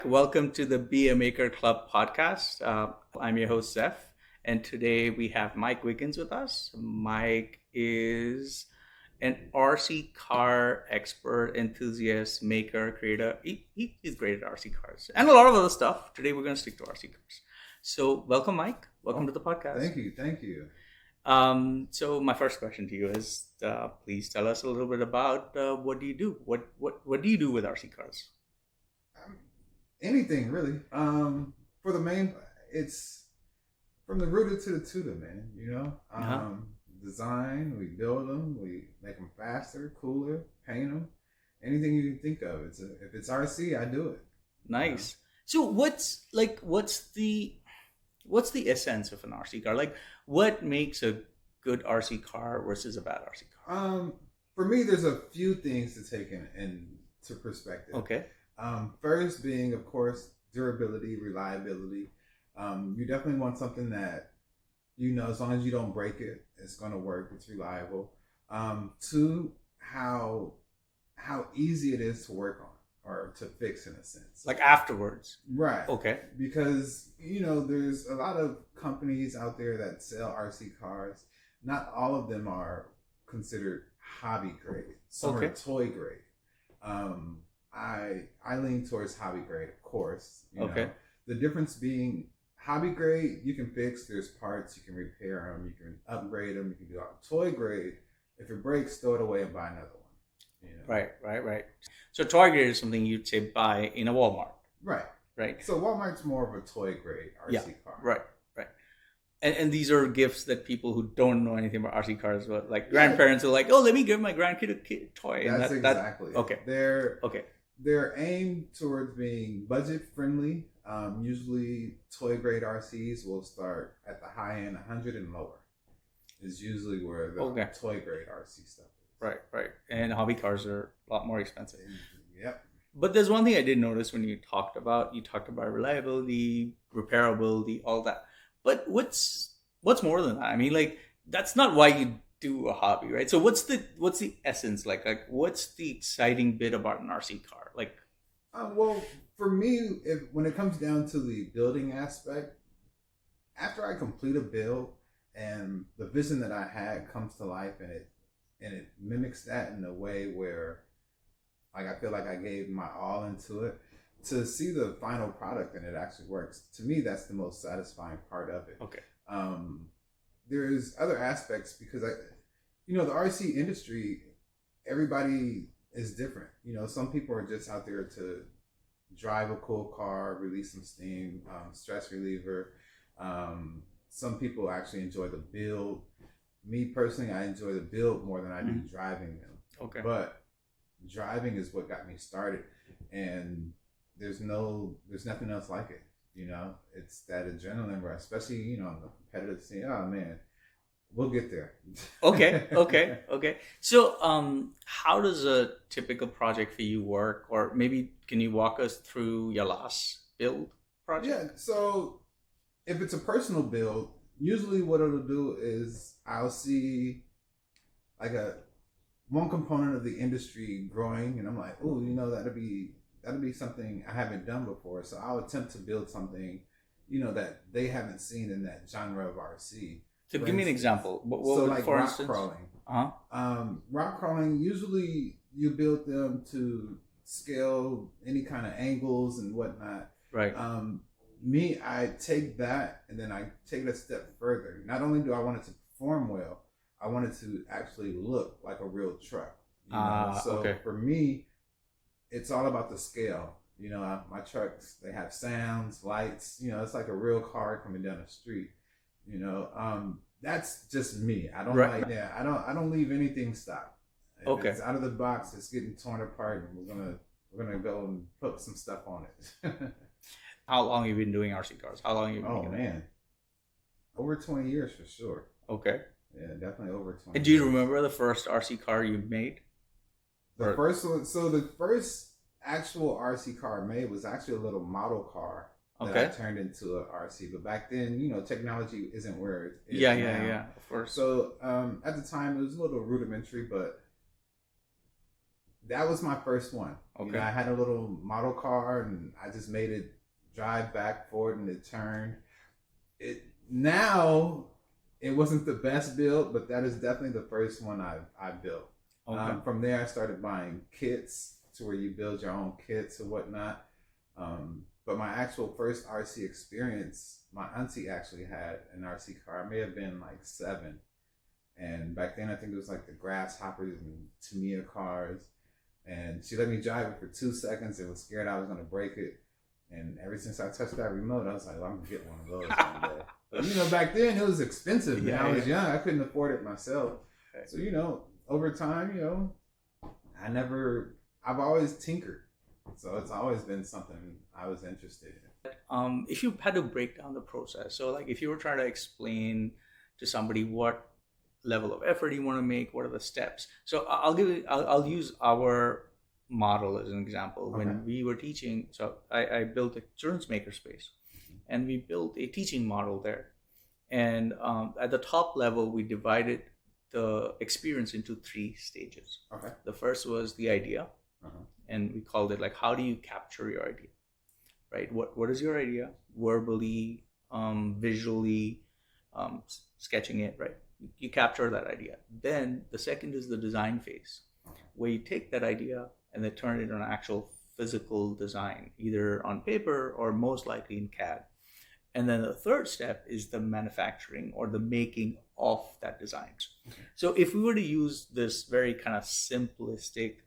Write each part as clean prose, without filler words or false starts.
Welcome to the Be a Maker Club podcast. I'm your host, Zeph, and today we have Mike Wiggins with us. Mike is an RC car expert, enthusiast, maker, creator. He's great at RC cars and a lot of other stuff. Today we're going to stick to RC cars. So, welcome, Mike. Welcome to the podcast. Thank you. So my first question to you is, please tell us a little bit about what do you do? What do you do with RC cars? Anything really. For the main, it's from the rooter to the tutor, man. Design. We build them. We make them faster, cooler, paint them. Anything you can think of. If it's RC, I do it. Nice. So what's the essence of an RC car? Like, what makes a good RC car versus a bad RC car? For me, there's a few things to take into perspective. Okay. First being, of course, durability, reliability. You definitely want something that, as long as you don't break it, it's going to work. It's reliable. Two, how easy it is to work on or to fix in a sense. Like afterwards. Right. Okay. Because, there's a lot of companies out there that sell RC cars. Not all of them are considered hobby grade. Some are toy grade. I lean towards hobby grade, of course. Okay. The difference being hobby grade, you can fix. There's parts, you can repair them, you can upgrade them, you can do all. Toy grade, if it breaks, throw it away and buy another one. Right. So toy grade is something you'd say buy in a Walmart. Right. So Walmart's more of a toy grade RC car. Right. And these are gifts that people who don't know anything about RC cars, but like grandparents are like, oh, let me give my grandkid a toy. That's exactly it. Okay. They're aimed towards being budget friendly. Usually toy grade RCs will start at the high end, 100 and lower is usually where the toy grade RC stuff is. Right. And hobby cars are a lot more expensive. Yep. But there's one thing I did notice when you talked about reliability, repairability, all that. But what's more than that? I mean, like, that's not why you do a hobby, right? So what's the essence like? Like, what's the exciting bit about an RC car? Like, well, for me, when it comes down to the building aspect, after I complete a build and the vision that I had comes to life and it mimics that in a way where, like, I feel like I gave my all into it. To see the final product and it actually works, to me, that's the most satisfying part of it. Okay. There's other aspects because the RC industry, everybody is different. Some people are just out there to drive a cool car, release some steam, stress reliever. Some people actually enjoy the build. Me personally, I enjoy the build more than I do driving them. Okay. But driving is what got me started, and there's nothing else like it. It's that adrenaline rush, especially on the competitive scene. Oh man, we'll get there. Okay. So, how does a typical project for you work? Or maybe can you walk us through your last build project? Yeah. So, if it's a personal build, usually what it'll do is I'll see like one component of the industry growing, and I'm like, oh, that'd be something I haven't done before. So I'll attempt to build something, that they haven't seen in that genre of RC. So give me an example. Like rock crawling. Rock crawling, usually you build them to scale any kind of angles and whatnot. Right. I take that and then I take it a step further. Not only do I want it to perform well, I want it to actually look like a real truck. For me, it's all about the scale. My trucks, they have sounds, lights, it's like a real car coming down the street. That's just me. I don't I don't leave anything stock. If it's out of the box, it's getting torn apart, and we're gonna go and put some stuff on it. How long have you been doing RC cars? How long have you been doing it? Over 20 years for sure. Okay. Yeah, definitely over 20 And do you remember the first RC car you made? The first actual RC car I made was actually a little model car that I turned into an RC. But back then, technology isn't where it is now. Yeah, of course. So at the time, it was a little rudimentary, but That was my first one. Okay. I had a little model car, and I just made it drive back, forward, and it turned. Now it wasn't the best build, but that is definitely the first one I built. Okay. From there, I started buying kits to where you build your own kits or whatnot. But my actual first RC experience, my auntie actually had an RC car. I may have been like 7. And back then, I think it was like the Grasshoppers and Tamiya cars. And she let me drive it for 2 seconds and was scared I was going to break it. And ever since I touched that remote, I was like, well, I'm going to get one of those one day. But, back then, it was expensive. Yeah, I was young. I couldn't afford it myself. So, over time, I've always tinkered. So it's always been something I was interested in. If you had to break down the process, so like if you were trying to explain to somebody what level of effort you want to make, what are the steps? So I'll use our model as an example. Okay. When we were teaching, so I built a children's makerspace, and we built a teaching model there. And at the top level, we divided the experience into 3 stages. Okay. The first was the idea. Uh-huh. And we called it like, how do you capture your idea, right? What is your idea? Verbally, visually, sketching it, right? You capture that idea. Then the second is the design phase, where you take that idea and then turn it into an actual physical design, either on paper or most likely in CAD. And then the third step is the manufacturing or the making of that design. Okay. So if we were to use this very kind of simplistic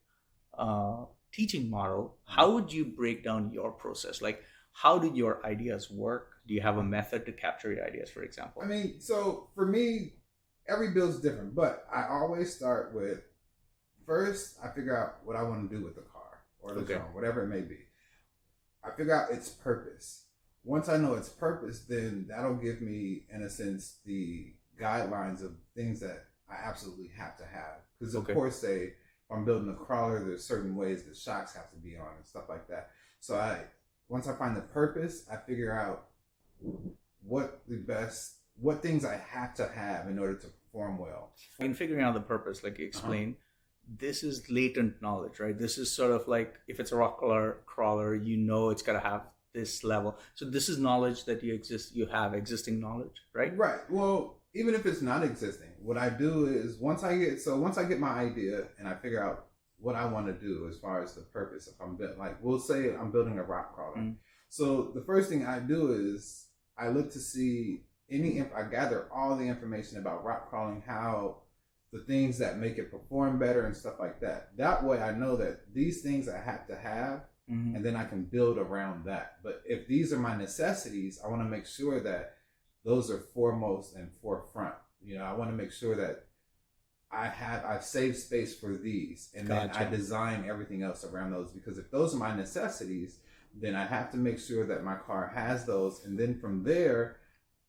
teaching model, how would you break down your process? Like, how did your ideas work? Do you have a method to capture your ideas, for example? I mean, so for me, every build's different, but I always start with, first, I figure out what I want to do with the car or the drone, whatever it may be. I figure out its purpose. Once I know its purpose, then that'll give me, in a sense, the guidelines of things that I absolutely have to have. Because, of course, if I'm building a crawler, there's certain ways the shocks have to be on and stuff like that. So once I find the purpose, I figure out what things I have to have in order to perform well. In figuring out the purpose, like you explained, this is latent knowledge, right? This is sort of like, if it's a rock crawler, it's got to have this level. So this is knowledge that you have existing knowledge, right? Right. Well, even if it's not existing, what I do is once I get my idea and I figure out what I want to do as far as the purpose, if I'm we'll say I'm building a rock crawler. Mm-hmm. So the first thing I do is I look to see I gather all the information about rock crawling, how the things that make it perform better and stuff like that. That way I know that these things I have to have, mm-hmm. and then I can build around that. But if these are my necessities, I want to make sure that those are foremost and forefront. I want to make sure that I've saved space for these, and then I design everything else around those. Because if those are my necessities, then I have to make sure that my car has those, and then from there,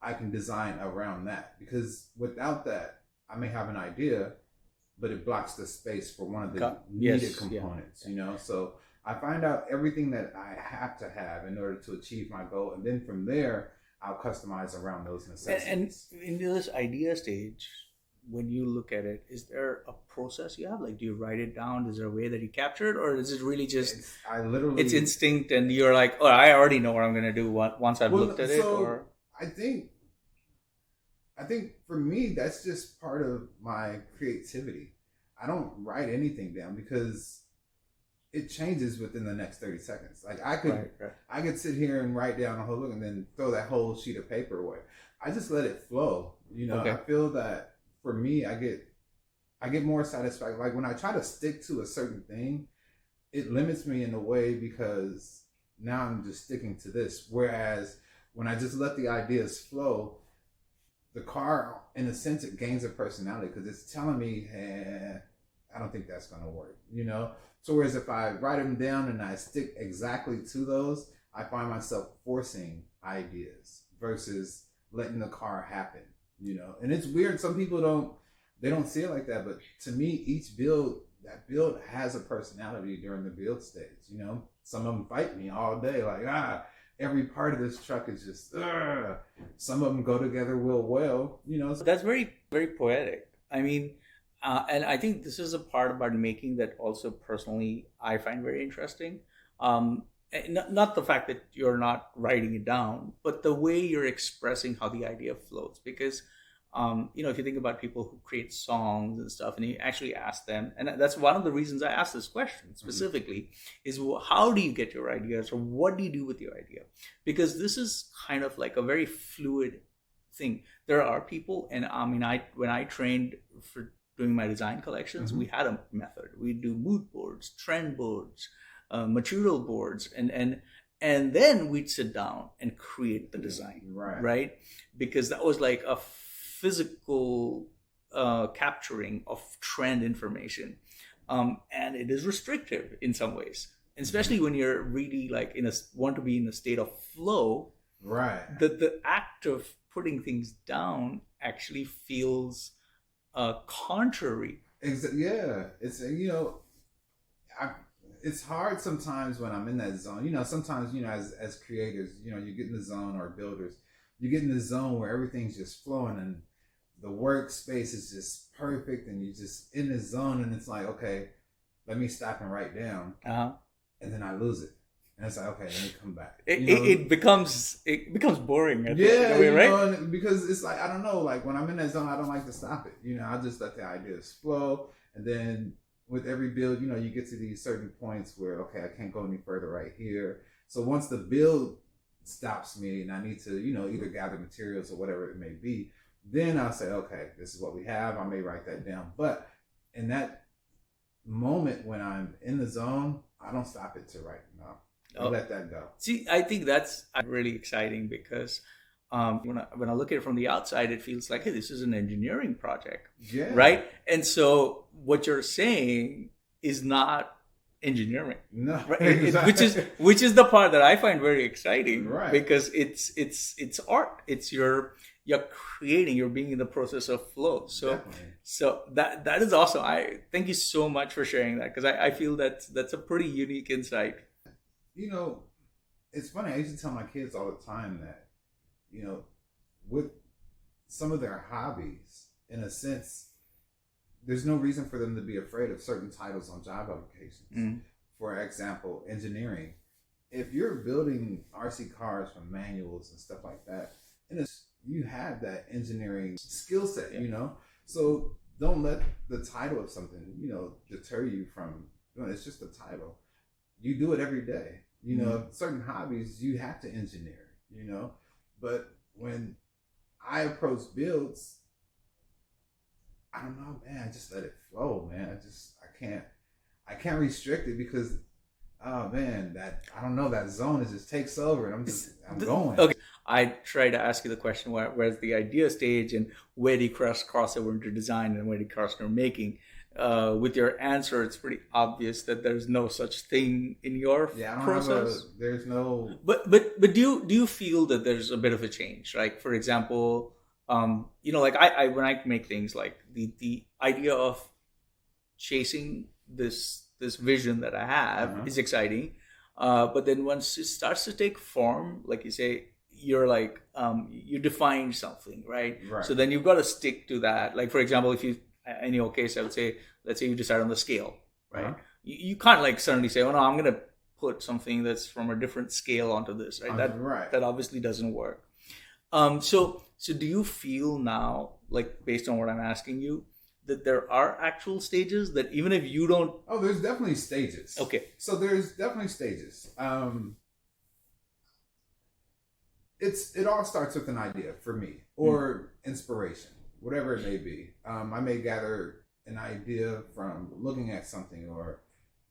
I can design around that. Because without that, I may have an idea, but it blocks the space for one of the needed components. So I find out everything that I have to have in order to achieve my goal, and then from there, I'll customize around those necessities. And in this idea stage, when you look at it, is there a process you have? Like, do you write it down? Is there a way that you capture it? Or is it really just, it's instinct and you're like, oh, I already know what I'm going to do once I've looked at it? Or I think for me, that's just part of my creativity. I don't write anything down because it changes within the next 30 seconds. Like I could sit here and write down a whole look and then throw that whole sheet of paper away. I just let it flow. I feel that for me, I get more satisfaction. Like when I try to stick to a certain thing, it limits me in a way because now I'm just sticking to this. Whereas when I just let the ideas flow, the car, in a sense, it gains a personality because it's telling me, I don't think that's going to work, So whereas if I write them down and I stick exactly to those, I find myself forcing ideas versus letting the car happen, And it's weird. Some people don't see it like that. But to me, each build has a personality during the build stage, Some of them fight me all day. Like, every part of this truck is just, some of them go together real well, That's very, very poetic. I mean, And I think this is a part about making that also personally I find very interesting. And not the fact that you're not writing it down, but the way you're expressing how the idea flows. Because, if you think about people who create songs and stuff, and you actually ask them, and that's one of the reasons I asked this question specifically, is how do you get your ideas, or what do you do with your idea? Because this is kind of like a very fluid thing. There are people, and I mean, when I trained for doing my design collections, we had a method. We do mood boards, trend boards, material boards, and then we'd sit down and create the design, right? Because that was like a physical capturing of trend information, and it is restrictive in some ways, especially when you're really like want to be in a state of flow. Right. The act of putting things down actually feels contrary. Yeah, it's it's hard sometimes when I'm in that zone. Sometimes as creators, you get in the zone, or builders, you get in the zone where everything's just flowing and the workspace is just perfect, and you're just in the zone, and it's like, okay, let me stop and write down, and then I lose it. And it's like, okay, let me come back. It becomes boring. Right? Because it's like, I don't know, like when I'm in that zone, I don't like to stop it. I just let the ideas flow. And then with every build, you get to these certain points where, okay, I can't go any further right here. So once the build stops me and I need to, either gather materials or whatever it may be, then I'll say, okay, this is what we have. I may write that down. But in that moment when I'm in the zone, I don't stop it to write. No. Let that go. See, I think that's really exciting because when I look at it from the outside, it feels like, hey, this is an engineering project, right? And so what you're saying is not engineering, no, right? which is the part that I find very exciting, right? Because it's art. It's you're creating. You're being in the process of flow. So Definitely. So that is awesome. I thank you so much for sharing that, because I feel that's a pretty unique insight. It's funny. I used to tell my kids all the time that, with some of their hobbies, in a sense, there's no reason for them to be afraid of certain titles on job applications. For example, engineering. If you're building RC cars from manuals and stuff like that, you have that engineering skill set, So don't let the title of something, deter you from doing it. It's just a title. You do it every day. Certain hobbies you have to engineer, but when I approach builds, I don't know, man, I just let it flow, man. I can't restrict it because, oh man, I don't know, that zone just takes over and I'm going. Okay. I try to ask you the question, where's the idea stage and where do you cross over into design and where do you cross over making? With your answer, it's pretty obvious that there's no such thing in your process. There's no. But do you feel that there's a bit of a change? Like, for example, like I when I make things, like the idea of chasing this vision that I have is exciting, but then once it starts to take form, like you say, you're like you define something, right? So then you've got to stick to that. Like, for example, if you in your case, I would say, let's say you decide on the scale, right? You can't like suddenly say, oh no, I'm going to put something that's from a different scale onto this, right? That obviously doesn't work. So do you feel now, like based on what I'm asking you, that there are actual stages that even if you don't... Oh, there's definitely stages. Okay. So there's definitely stages. It all starts with an idea for me, or inspiration, whatever it may be. I may gather an idea from looking at something, or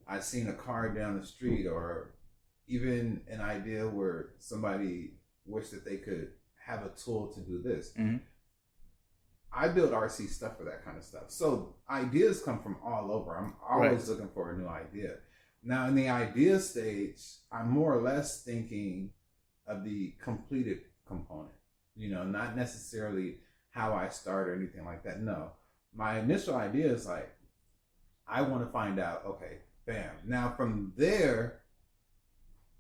I've seen a car down the street, or even an idea where somebody wished that they could have a tool to do this. I build RC stuff for that kind of stuff. So ideas come from all over. I'm always looking for a new idea. Now, in the idea stage, I'm more or less thinking of the completed component, not necessarily how I start or anything like that. No, my initial idea is like, I want to find out, okay, bam. Now from there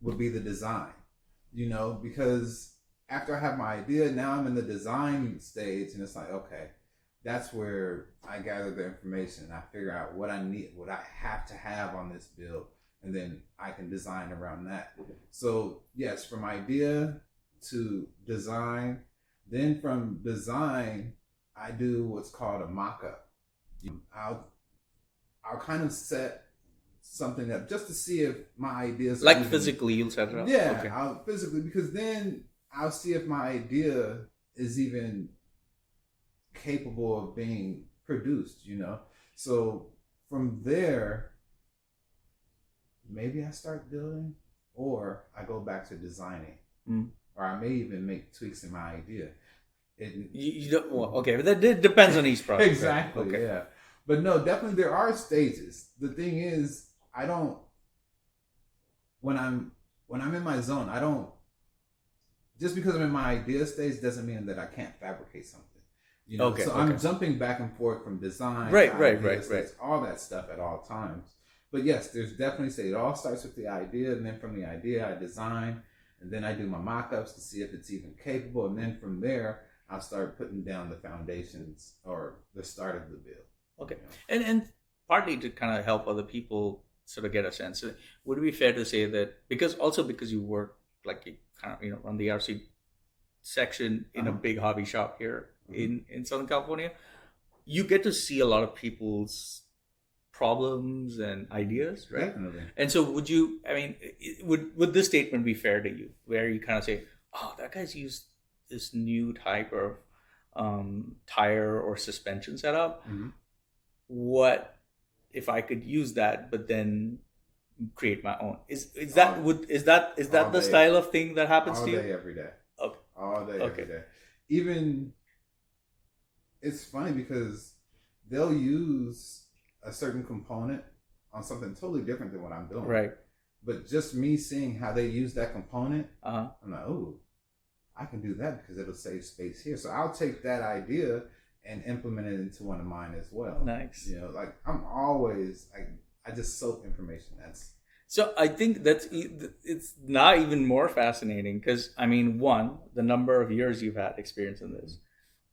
would be the design, because after I have my idea, now I'm in the design stage, and it's like, okay, that's where I gather the information and I figure out what I need, what I have to have on this build, and then I can design around that. So yes, from idea to design, then from design, I do what's called a mock-up. I'll kind of set something up just to see if my ideas like even, physically you'll set it up. Yeah, okay. I'll physically, because then I'll see if my idea is even capable of being produced, you know. So from there, maybe I start building, or I go back to designing, or I may even make tweaks in my idea. You don't, well, okay, but that depends on each project. Exactly. Right? Okay. Yeah. But no, definitely there are stages. The thing is, I don't, when I'm in my zone, I don't, just because I'm in my idea stage doesn't mean that I can't fabricate something. You know, so I'm jumping back and forth from design, right, all that stuff at all times. But yes, there's definitely say it all starts with the idea, and then from the idea I design, and then I do my mock-ups to see if it's even capable, and then from there I'll start putting down the foundations or the start of the build. Okay, you know? and partly to kind of help other people sort of get a sense, would it be fair to say that because you work like you kind of, you know, run the RC section in a big hobby shop here in Southern California, you get to see a lot of people's problems and ideas, right? Definitely. And so would this statement be fair to you, where you kind of say, oh, that guy's used this new type of tire or suspension setup. What if I could use that, but then create my own? Is that the style of thing that happens to you? All day, every day. Okay. All day, every day. Even, it's funny because they'll use a certain component on something totally different than what I'm doing. Right. But just me seeing how they use that component, I'm like, oh, I can do that because it'll save space here. So I'll take that idea and implement it into one of mine as well. Nice. You know, like I'm always, I just soak information. So I think it's not even more fascinating because, I mean, one, the number of years you've had experience in this.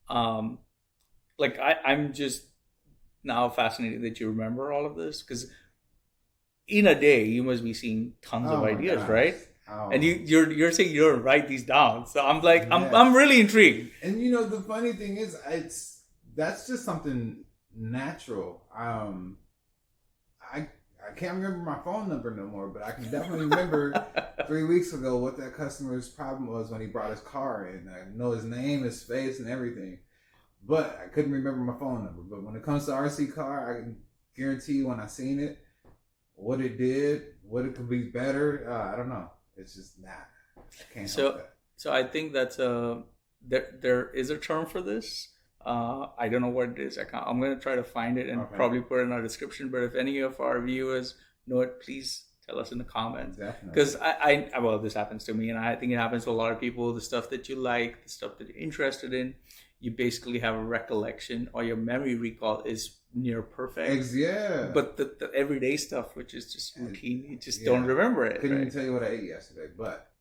I'm just now fascinated that you remember all of this, because in a day you must be seeing tons of ideas, right? And you're saying you don't write these down. So I'm like, yeah. I'm really intrigued. And you know, the funny thing is, that's just something natural. I can't remember my phone number no more, but I can definitely remember 3 weeks ago what that customer's problem was when he brought his car in. I know his name, his face, and everything, but I couldn't remember my phone number. But when it comes to RC car, I can guarantee you when I seen it, what it did, what it could be better. I don't know. It's just not. I can't help that. So I think that's there is a term for this. I don't know what it is. I'm going to try to find it and probably put it in our description. But if any of our viewers know it, please tell us in the comments. Definitely. Because well, this happens to me, and I think it happens to a lot of people. The stuff that you like, the stuff that you're interested in, you basically have a recollection, or your memory recall is near perfect. Yeah. But the everyday stuff, which is just routine, you just don't remember it. Couldn't even tell you what I ate yesterday, but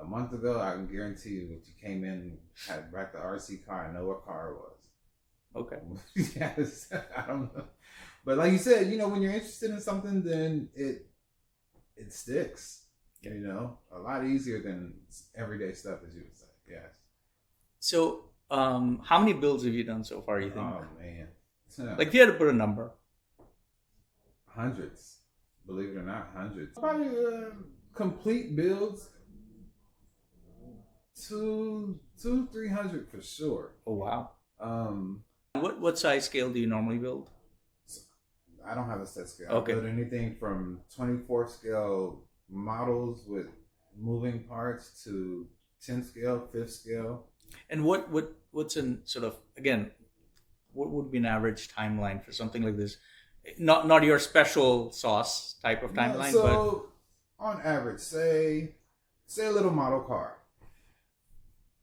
a month ago, I can guarantee you, if you came in, had wrecked the RC car, I know what car it was. Okay. Yes, I don't know. But like you said, you know, when you're interested in something, then it sticks. You know, a lot easier than everyday stuff, as you would say. Yes. So, how many builds have you done so far, you think? Oh, man. Like, if you had to put a number. Hundreds. Believe it or not, hundreds. Probably complete builds, 200-300 for sure. Oh, wow. What size scale do you normally build? I don't have a set scale. Okay. I build anything from 24 scale models with moving parts to 10 scale, 5th scale. And what's in sort of, again, what would be an average timeline for something like this? Not your special sauce type of timeline, so on average, say a little model car.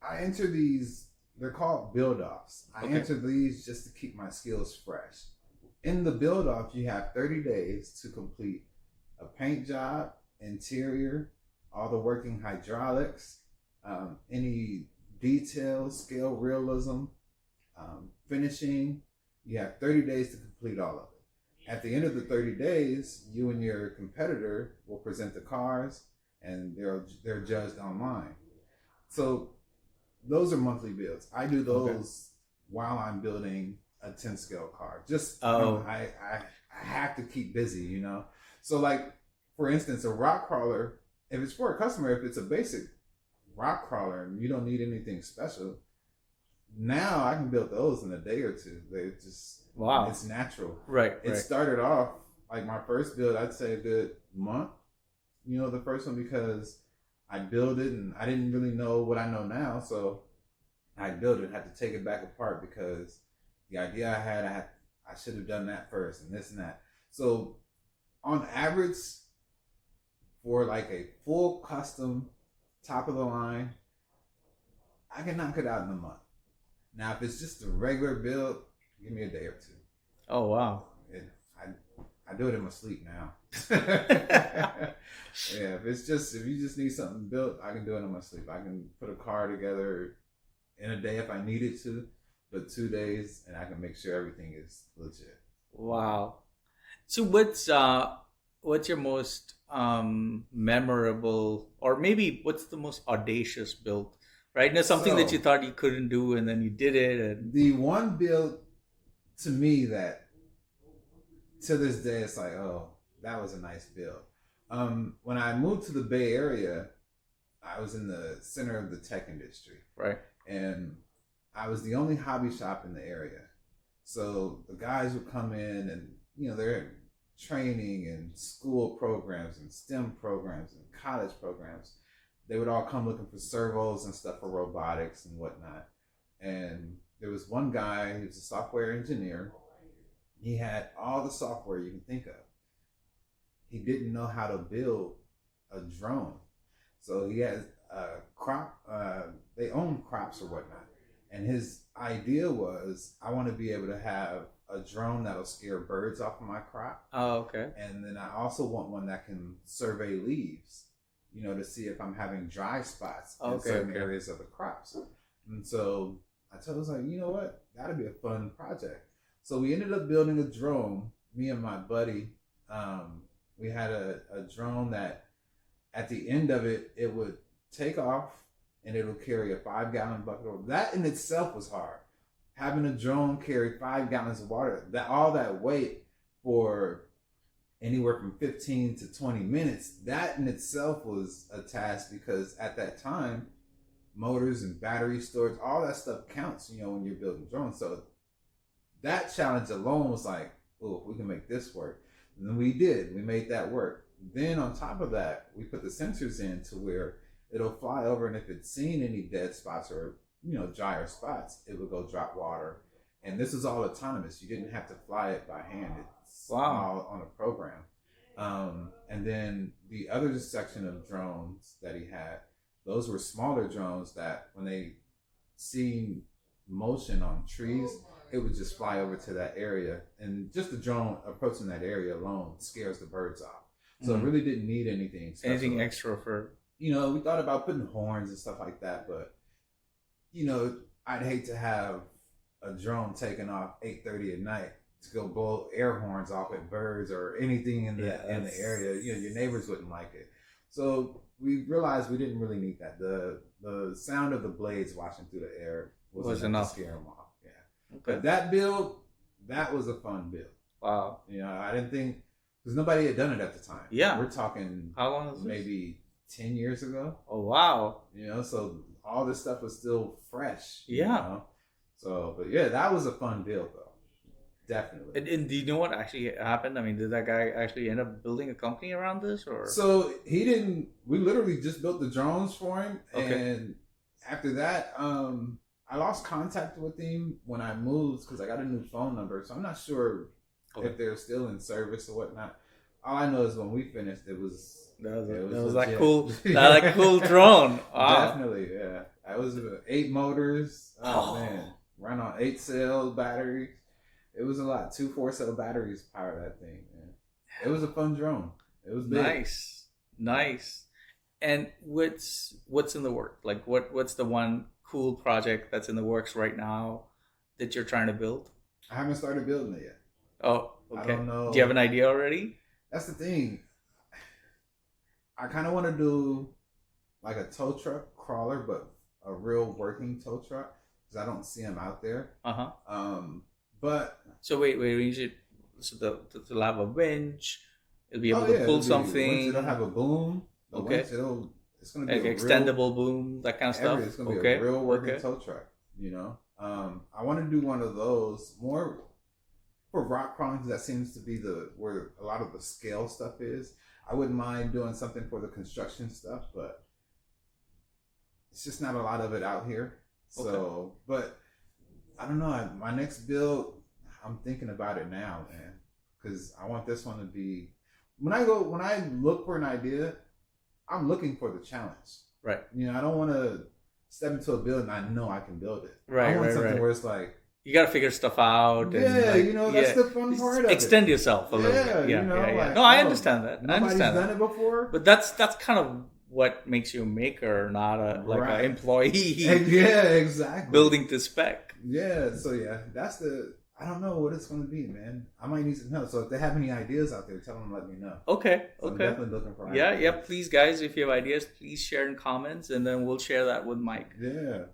I enter these, they're called build-offs. I enter these just to keep my skills fresh. In the build-off, you have 30 days to complete a paint job, interior, all the working hydraulics, any details, scale realism, finishing. You have 30 days to complete all of it. At the end of the 30 days, you and your competitor will present the cars, and they're judged online. So those are monthly builds. I do those while I'm building a 10 scale car. Just I have to keep busy, you know. So like, for instance, a rock crawler, if it's for a customer, if it's a basic rock crawler and you don't need anything special, now I can build those in a day or two. They just it's natural. Right. It started off like my first build, I'd say a good month. You know, the first one, because I built it and I didn't really know what I know now, so I built it, had to take it back apart because the idea I should have done that first and this and that. So on average, for like a full custom top of the line, I can knock it out in a month. Now, if it's just a regular build, give me a day or two. Oh, wow. I do it in my sleep now. Yeah, if you just need something built, I can do it in my sleep. I can put a car together in a day if I needed to, but 2 days, and I can make sure everything is legit. Wow. So what's your most memorable, or maybe what's the most audacious build? Right? Now, something that you thought you couldn't do and then you did it. And the one build to me that to this day it's like, oh, that was a nice build. When I moved to the Bay Area, I was in the center of the tech industry. Right. And I was the only hobby shop in the area. So the guys would come in and, you know, they're training and school programs and STEM programs and college programs. They would all come looking for servos and stuff for robotics and whatnot. And there was one guy, he was a software engineer. He had all the software you can think of. He didn't know how to build a drone. So he has a crop, they own crops or whatnot. And his idea was, I want to be able to have a drone that'll scare birds off of my crop. Oh, okay. And then I also want one that can survey leaves, you know, to see if I'm having dry spots in certain areas of the crops. And so I told him, I was like, you know what? That'd be a fun project. So we ended up building a drone, me and my buddy. We had a drone that at the end of it, it would take off and it'll carry a 5-gallon bucket of water. That in itself was hard. Having a drone carry 5 gallons of water, all that weight for anywhere from 15 to 20 minutes, that in itself was a task, because at that time, motors and battery storage, all that stuff counts, you know, when you're building drones. So that challenge alone was like, oh, we can make this work. And then we did. We made that work. Then on top of that, we put the sensors in to where it'll fly over, and if it's seen any dead spots or, you know, drier spots, it would go drop water. And this is all autonomous. You didn't have to fly it by hand. It's all on a program. And then the other section of drones that he had, those were smaller drones that when they see motion on trees, it would just fly over to that area. And just the drone approaching that area alone scares the birds off. So it really didn't need anything special. Anything extra for... You know, we thought about putting horns and stuff like that, but, you know, I'd hate to have a drone taking off 8:30 at night to go blow air horns off at birds or anything in the area. You know, your neighbors wouldn't like it. So we realized we didn't really need that. The sound of the blades washing through the air was enough to scare them off. Yeah. Okay. But that build, that was a fun build. Wow. You know, I didn't think, because nobody had done it at the time. Yeah. We're talking, how long is this? Maybe 10 years ago. Oh, wow. You know, so all this stuff was still fresh. Yeah. You know? So, but yeah, that was a fun build though. Definitely. And do you know what actually happened? I mean, did that guy actually end up building a company around this, or? So he didn't, we literally just built the drones for him. Okay. And after that, I lost contact with him when I moved because I got a new phone number. So I'm not sure if they're still in service or whatnot. All I know is when we finished, it was that cool, that cool drone. Wow. Definitely, yeah. I was 8 motors. Oh man, run on 8 cell batteries. It was a lot. 2 4-cell batteries power that thing, man. It was a fun drone. It was big. Nice. And what's in the work? Like what's the one cool project that's in the works right now that you're trying to build? I haven't started building it yet. Oh, I okay. don't know. Do you have an idea already? That's the thing. I kind of want to do like a tow truck crawler, but a real working tow truck because I don't see them out there. But so wait, you should it'll have a winch. It'll be able yeah, to pull something. It'll have a boom. Okay. It's gonna be like extendable boom, that kind of stuff. It's gonna be a real working tow truck. You know, I want to do one of those more for rock crawling because that seems to be where a lot of the scale stuff is. I wouldn't mind doing something for the construction stuff, but it's just not a lot of it out here. So, but I don't know. My next build, I'm thinking about it now, man, because I want this one to be. When I look for an idea, I'm looking for the challenge. Right. You know, I don't want to step into a build and I know I can build it. Right. I want something where it's like, you got to figure stuff out. Yeah, you know, that's the fun part of it. Extend yourself a little bit. Yeah, you know, like, no, I understand that. Nobody's done it before. But that's kind of what makes you a maker, not an employee. Yeah, exactly. Building to spec. Yeah, so I don't know what it's going to be, man. I might need some help. So if they have any ideas out there, tell them, let me know. Okay. I'm definitely looking for ideas. Yeah. Please, guys, if you have ideas, please share in comments, and then we'll share that with Mike. Yeah.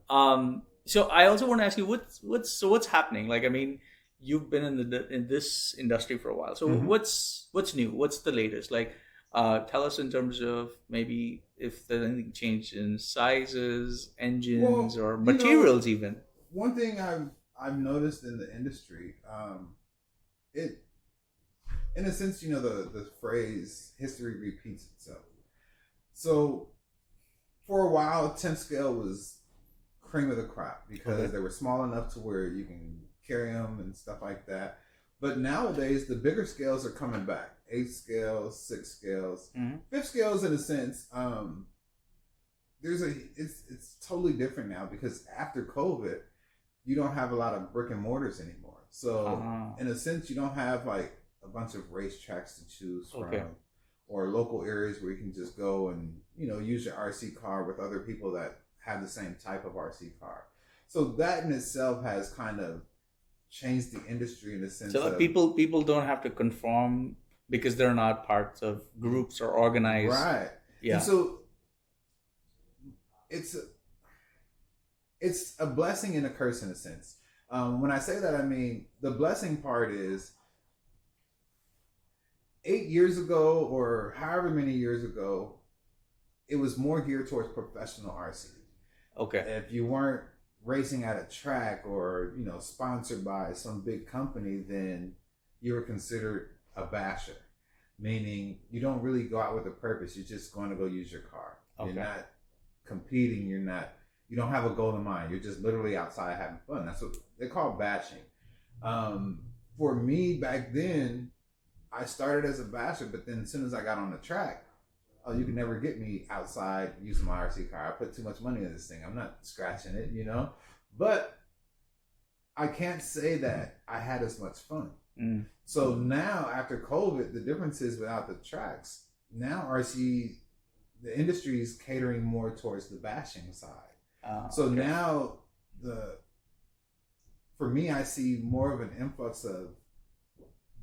So I also want to ask you what's happening. Like, I mean, you've been in this industry for a while. So what's new? What's the latest? Like, tell us in terms of maybe if there's anything changed in sizes, engines, or materials, even. One thing I've noticed in the industry, it, in a sense, you know, the phrase history repeats itself. So for a while, 10 scale was cream of the crop because they were small enough to where you can carry them and stuff like that. But nowadays, the bigger scales are coming back. 8 scales, 6 scales, 5th scales, in a sense. It's totally different now because after COVID, you don't have a lot of brick and mortars anymore. So in a sense, you don't have like a bunch of racetracks to choose from or local areas where you can just go and, you know, use your RC car with other people that have the same type of RC car. So that in itself has kind of changed the industry in the sense of people don't have to conform because they're not parts of groups or organized. Right. Yeah. And so it's a blessing and a curse in a sense. When I say that, I mean, the blessing part is 8 years ago or however many years ago, it was more geared towards professional RC. Okay. If you weren't racing at a track or, you know, sponsored by some big company, then you were considered a basher, meaning you don't really go out with a purpose. You're just going to go use your car. Okay. You're not competing. You don't have a goal in mind. You're just literally outside having fun. That's what they call bashing. For me back then, I started as a basher, but then as soon as I got on the track, you can never get me outside using my RC car. I put too much money in this thing. I'm not scratching it, you know? But I can't say that I had as much fun. So now, after COVID, the difference is without the tracks, now RC, the industry is catering more towards the bashing side. Now, for me, I see more of an influx of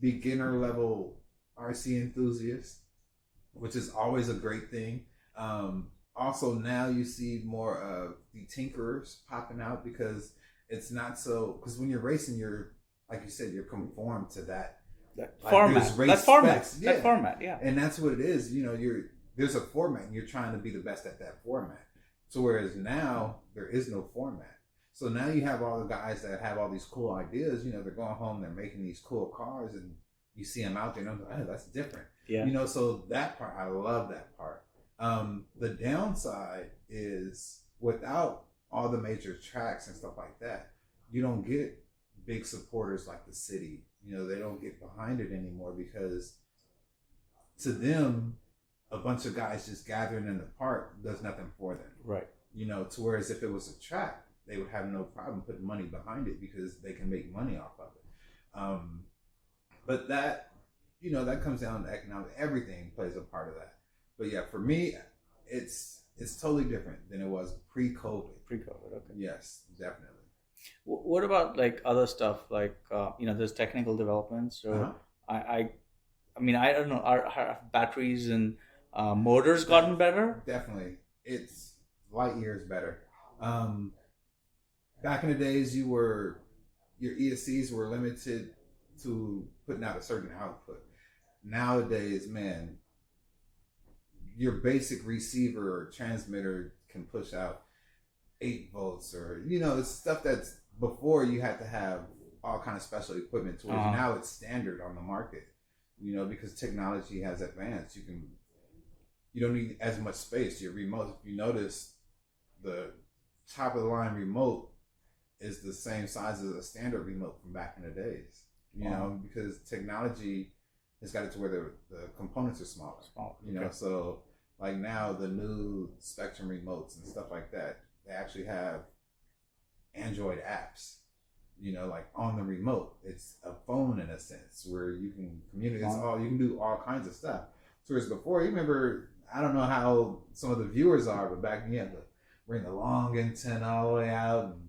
beginner level RC enthusiasts, which is always a great thing. Also, now you see more of the tinkerers popping out because it's not so. Because when you're racing, you're, like you said, you're conformed to that format. That format, yeah. And that's what it is. You know, there's a format, and you're trying to be the best at that format. So whereas now there is no format. So now you have all the guys that have all these cool ideas. You know, they're going home, they're making these cool cars, and you see them out there, and I'm like, oh, that's different. Yeah. You know, so that part, I love that part. The downside is without all the major tracks and stuff like that, you don't get big supporters like the city. You know, they don't get behind it anymore because to them, a bunch of guys just gathering in the park does nothing for them. Right. You know, to whereas if it was a track, they would have no problem putting money behind it because they can make money off of it. But that, you know, that comes down to economics. Everything plays a part of that. But yeah, for me, it's totally different than it was pre-COVID. Pre-COVID, okay. Yes, definitely. What about like other stuff like there's technical developments. Uh-huh. So I I mean I don't know, are batteries and motors That gotten better? definitely, it's light years better. Um, Back in the days, your ESCs were limited to putting out a certain output. Nowadays, man, your basic receiver or transmitter can push out 8 volts, or it's stuff that's before you had to have all kind of special equipment towards. Now it's standard on the market, because technology has advanced. You don't need as much space. Your remote, if you notice, the top of the line remote is the same size as a standard remote from back in the days. Because technology has got it to where the components are smaller. Okay. So like now the new Spectrum remotes and stuff like that, they actually have Android apps. Like on the remote, it's a phone in a sense where you can communicate. You can do all kinds of stuff. So whereas before, you remember, I don't know how some of the viewers are, but back then you had to bring the long antenna all the way out, and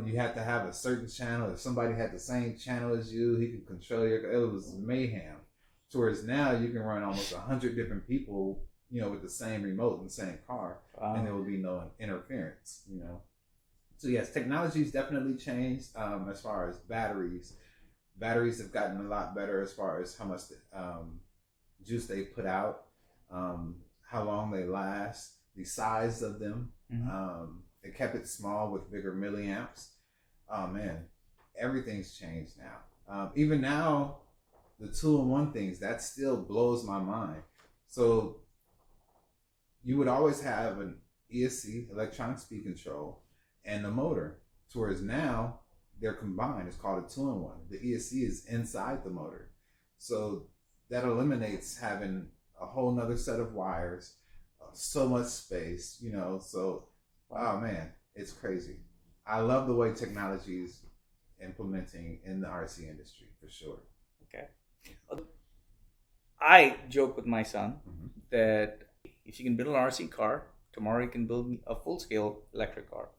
you had to have a certain channel. If somebody had the same channel as you, he could control it was mayhem. So whereas now you can run almost 100 different people, with the same remote in the same car, and there will be no interference. So yes, technology's definitely changed. As far as batteries have gotten a lot better as far as how much juice they put out, how long they last, the size of them. They kept it small with bigger milliamps. Oh man, everything's changed now. Even now, the 2-in-1 things, that still blows my mind. So you would always have an ESC, electronic speed control, and the motor. Whereas now they're combined. It's called a 2-in-1. The ESC is inside the motor. So that eliminates having a whole nother set of wires, so much space, so oh man, it's crazy. I love the way technology is implementing in the RC industry for sure. Okay. I joke with my son that if you can build an RC car, tomorrow you can build a full-scale electric car.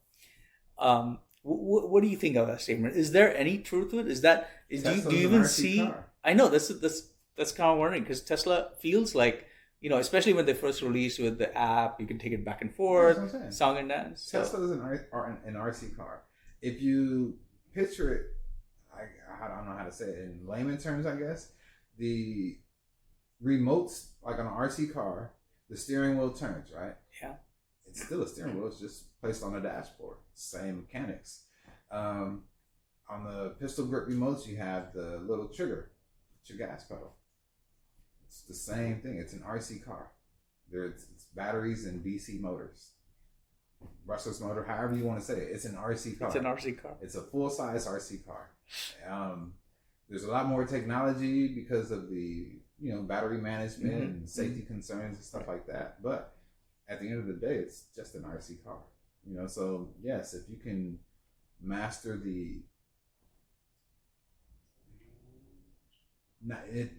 What do you think of that statement? Is there any truth to it? Do you even see? Car. I know that's kind of worrying because Tesla feels like, especially when they first released with the app, you can take it back and forth, song and dance. Tesla is an RC car. If you picture it, I don't know how to say it in layman terms, I guess. The remotes, like on an RC car, the steering wheel turns, right? Yeah. It's still a steering wheel. It's just placed on the dashboard. Same mechanics. On the pistol grip remotes, you have the little trigger. It's your gas pedal. It's the same thing. It's an RC car. It's batteries and DC motors. Brushless motor, however you want to say it. It's an RC car. It's an RC car. It's a full-size RC car. There's a lot more technology because of the battery management and safety concerns and stuff like that. But at the end of the day, it's just an RC car. So yes, if you can master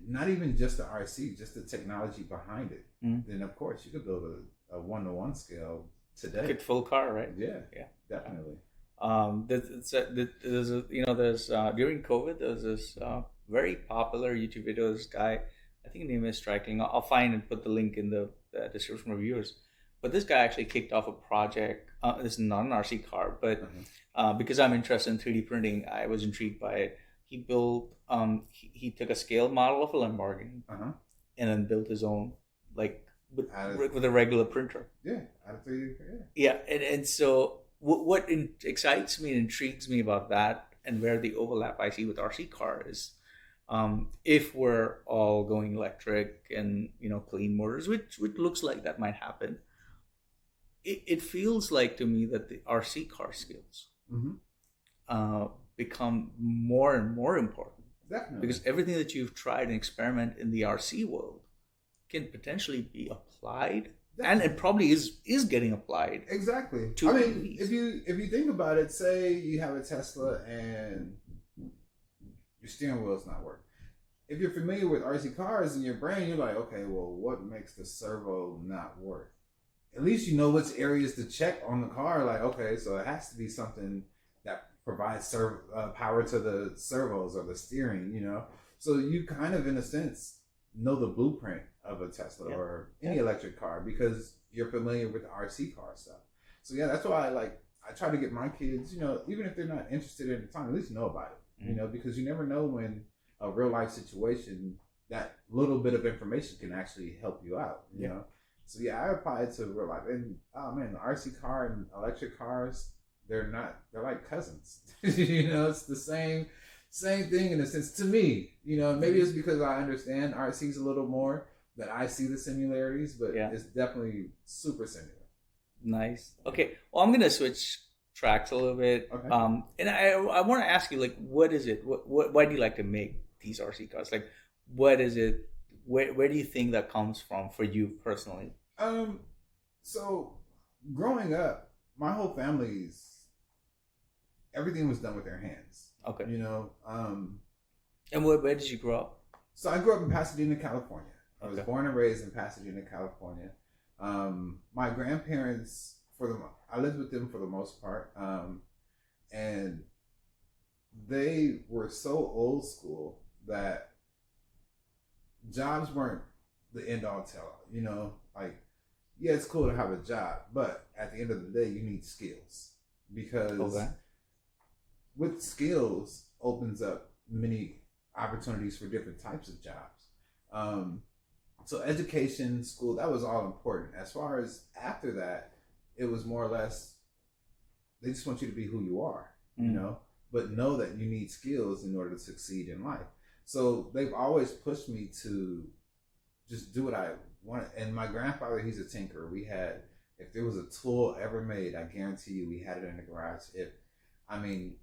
not even just the RC, just the technology behind it, then of course you could build a 1-to-1 scale today. Get full car, right? Yeah, definitely. There's during COVID, there was this very popular YouTube video. This guy, I think his name is Striking. I'll find and put the link in the description for viewers. But this guy actually kicked off a project. This is not an RC car, but because I'm interested in 3D printing, I was intrigued by it. He built. He took a scale model of a Lamborghini and then built his own, like with a regular printer. Yeah, out of 3D. Yeah, and so what excites me and intrigues me about that, and where the overlap I see with RC car is, if we're all going electric and clean motors, which looks like that might happen. It feels like to me that the RC car skills become more and more important. Definitely. Because everything that you've tried and experiment in the RC world can potentially be applied. Definitely. And it probably is getting applied. Exactly. If you think about it, say you have a Tesla and your steering wheel's not working. If you're familiar with RC cars in your brain, you're like, okay, well, what makes the servo not work? At least you know which areas to check on the car. Like, okay, so it has to be something that provide power to the servos or the steering, So you kind of, in a sense, know the blueprint of a Tesla or any electric car because you're familiar with the RC car stuff. So yeah, that's why I try to get my kids, even if they're not interested at the time, at least know about it, because you never know when a real life situation, that little bit of information can actually help you out, you know? So yeah, I apply it to real life. And oh man, the RC car and electric cars, they're like cousins. It's the same thing in a sense to me. Maybe it's because I understand RCs a little more that I see the similarities, but it's definitely super similar. Nice. Okay. Well, I'm gonna switch tracks a little bit. Okay. And I want to ask you, what is it? Why do you like to make these RC cars? What is it? Where do you think that comes from for you personally? So growing up, my whole family's everything was done with their hands. Okay. And where did you grow up? So I grew up in Pasadena, California. I was born and raised in Pasadena, California. My grandparents, I lived with them for the most part. And they were so old school that jobs weren't the end all tell all. It's cool to have a job, but at the end of the day, you need skills because with skills opens up many opportunities for different types of jobs. So education, school, that was all important. As far as after that, it was more or less, they just want you to be who you are, but know that you need skills in order to succeed in life. So they've always pushed me to just do what I want. And my grandfather, he's a tinkerer. If there was a tool ever made, I guarantee you we had it in the garage.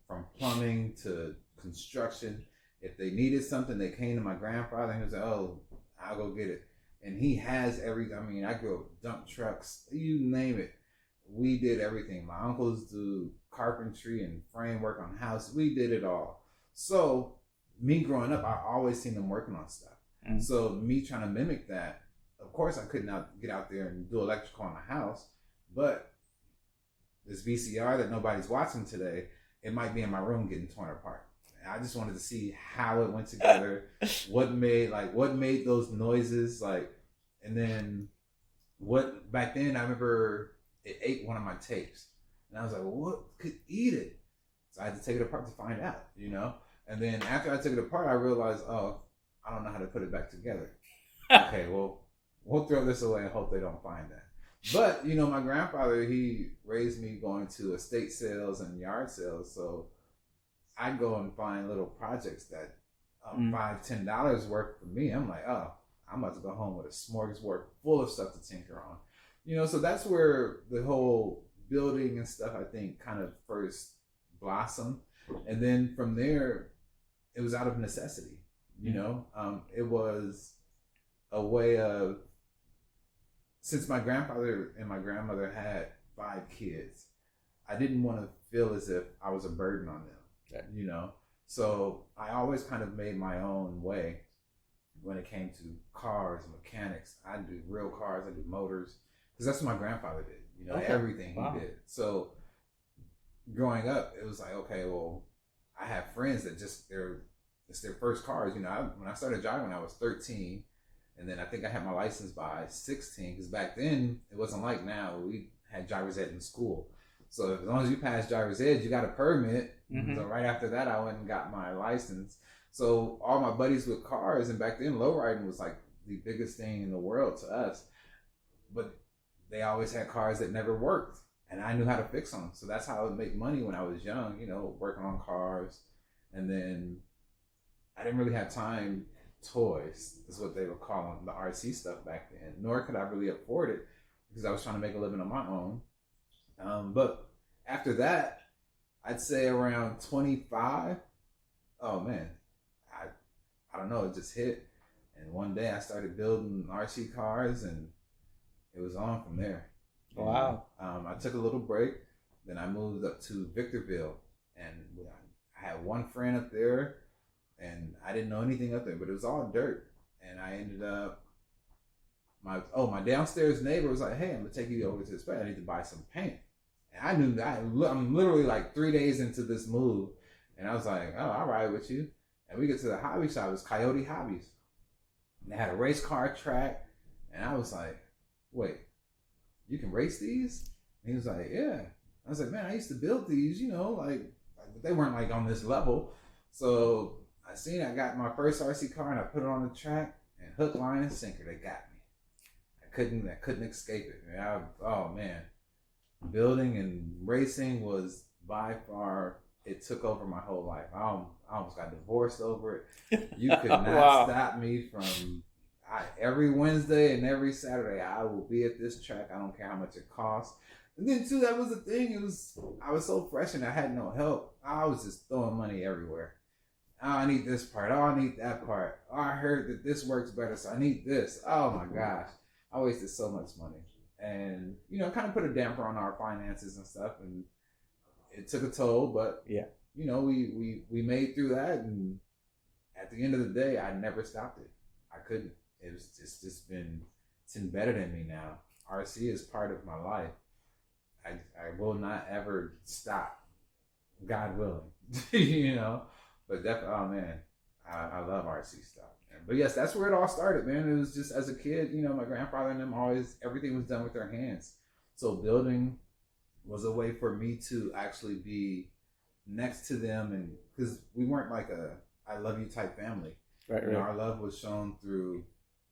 From plumbing to construction, if they needed something, they came to my grandfather and he was like, oh, I'll go get it. And he has I grew up with dump trucks, you name it. We did everything. My uncles do carpentry and framework on houses. We did it all. So me growing up, I always seen them working on stuff. Mm-hmm. So me trying to mimic that, of course I could not get out there and do electrical on the house, but this VCR that nobody's watching today, it might be in my room getting torn apart. And I just wanted to see how it went together, what made those noises, and then back then I remember it ate one of my tapes. And I was like, well, what could eat it? So I had to take it apart to find out, And then after I took it apart, I realized, oh, I don't know how to put it back together. Okay, well, we'll throw this away and hope they don't find that. But, my grandfather, he raised me going to estate sales and yard sales. So I'd go and find little projects that $5-10 worth for me. I'm like, oh, I'm about to go home with a smorgasbord full of stuff to tinker on. So that's where the whole building and stuff, I think, kind of first blossomed. And then from there, it was out of necessity. It was a way of, since my grandfather and my grandmother had 5 kids, I didn't want to feel as if I was a burden on them, So I always kind of made my own way when it came to cars, mechanics. I do real cars, I do motors, because that's what my grandfather did, everything he did. So growing up, it was like, okay, well, I have friends that it's their first cars. When I started driving, I was 13. And then I think I had my license by 16, because back then it wasn't like now. We had driver's ed in school. So as long as you passed driver's ed, you got a permit. Mm-hmm. So right after that, I went and got my license. So all my buddies with cars, and back then lowriding was like the biggest thing in the world to us. But they always had cars that never worked, and I knew how to fix them. So that's how I would make money when I was young, working on cars. And then I didn't really have time. Toys is what they were calling the RC stuff back then, nor could I really afford it because I was trying to make a living on my own. But after that, I'd say around 25, oh man, I don't know, it just hit. And one day I started building RC cars, and it was on from there. Wow. And, I took a little break, then I moved up to Victorville, and I had one friend up there. And I didn't know anything up there, but it was all dirt. And I ended up, my downstairs neighbor was like, hey, I'm going to take you over to this place. I need to buy some paint. And I knew that I'm literally like 3 days into this move, and I was like, oh, I'll ride with you. And we get to the hobby shop. It was Coyote Hobbies. And they had a race car track, and I was like, wait, you can race these? And he was like, yeah. I was like, man, I used to build these, like they weren't like on this level. So I got my first RC car and I put it on the track, and hook, line, and sinker, they got me. I couldn't escape it. Oh man. Building and racing was by far, it took over my whole life. I almost got divorced over it. You could not Wow. stop me from every Wednesday and every Saturday I will be at this track. I don't care how much it costs. And then too, that was the thing. I was so fresh and I had no help. I was just throwing money everywhere. Oh, I need this part. Oh, I need that part. Oh, I heard that this works better, so I need this. Oh my gosh. I wasted so much money. And, kind of put a damper on our finances and stuff. And it took a toll, but, Yeah. we made through that. And at the end of the day, I never stopped it. I couldn't. It's been embedded in me now. RC is part of my life. I will not ever stop, God willing, but definitely, oh man, I love RC stuff. But yes, that's where it all started, man. It was just as a kid, my grandfather and them everything was done with their hands. So building was a way for me to actually be next to them, and because we weren't like a I love you type family. Right. Our love was shown through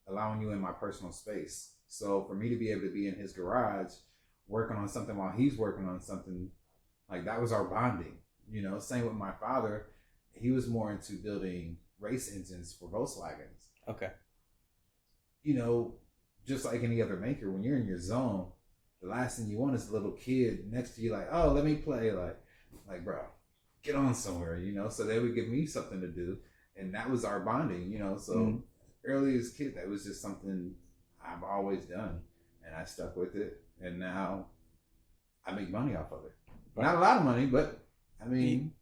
allowing you in my personal space. So for me to be able to be in his garage working on something while he's working on something, like that was our bonding. Same with my father. He was more into building race engines for Volkswagens. Okay. Just like any other maker, when you're in your zone, the last thing you want is a little kid next to you like, oh, let me play. Like bro, get on somewhere, So they would give me something to do. And that was our bonding, So early as a kid, that was just something I've always done. And I stuck with it. And now I make money off of it. Right. Not a lot of money, but I mean,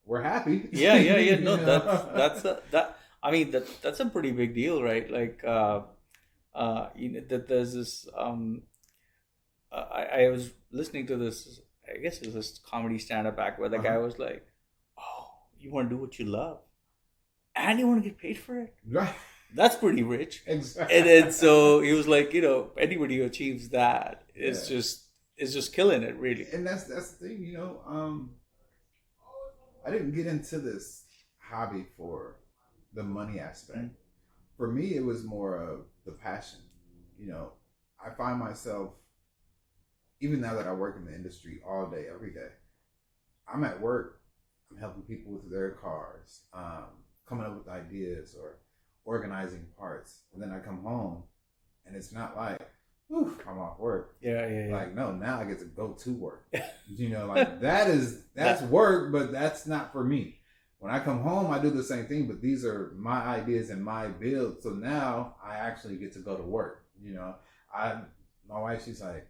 we're happy. Yeah. No, that's a pretty big deal, right? Like, that there's this. I was listening to this. I guess it was this comedy stand-up act where the guy was like, "Oh, you want to do what you love, and you want to get paid for it." Right. That's pretty rich. Exactly. And so he was like, anybody who achieves that is just killing it, really. And that's the thing, I didn't get into this hobby for the money aspect. Mm-hmm. For me, it was more of the passion. I find myself, even now that I work in the industry all day, every day, I'm at work, I'm helping people with their cars, coming up with ideas or organizing parts, and then I come home and it's not like, whew, I'm off work. Yeah. Like, no, now I get to go to work. Like that's work, but that's not for me. When I come home, I do the same thing, but these are my ideas and my build. So now I actually get to go to work. My wife, she's like,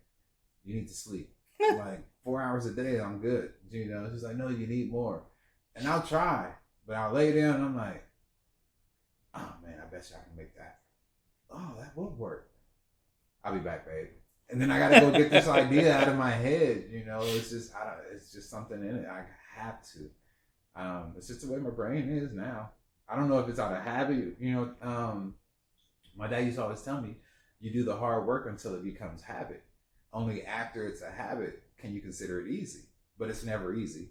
you need to sleep. I'm like, 4 hours a day, I'm good. She's like, no, you need more. And I'll try, but I'll lay down and I'm like, oh man, I bet you I can make that. Oh, that would work. I'll be back, babe. And then I gotta go get this idea out of my head. It's just something in it. I have to. It's just the way my brain is now. I don't know if it's out of habit. My dad used to always tell me, you do the hard work until it becomes habit. Only after it's a habit can you consider it easy. But it's never easy.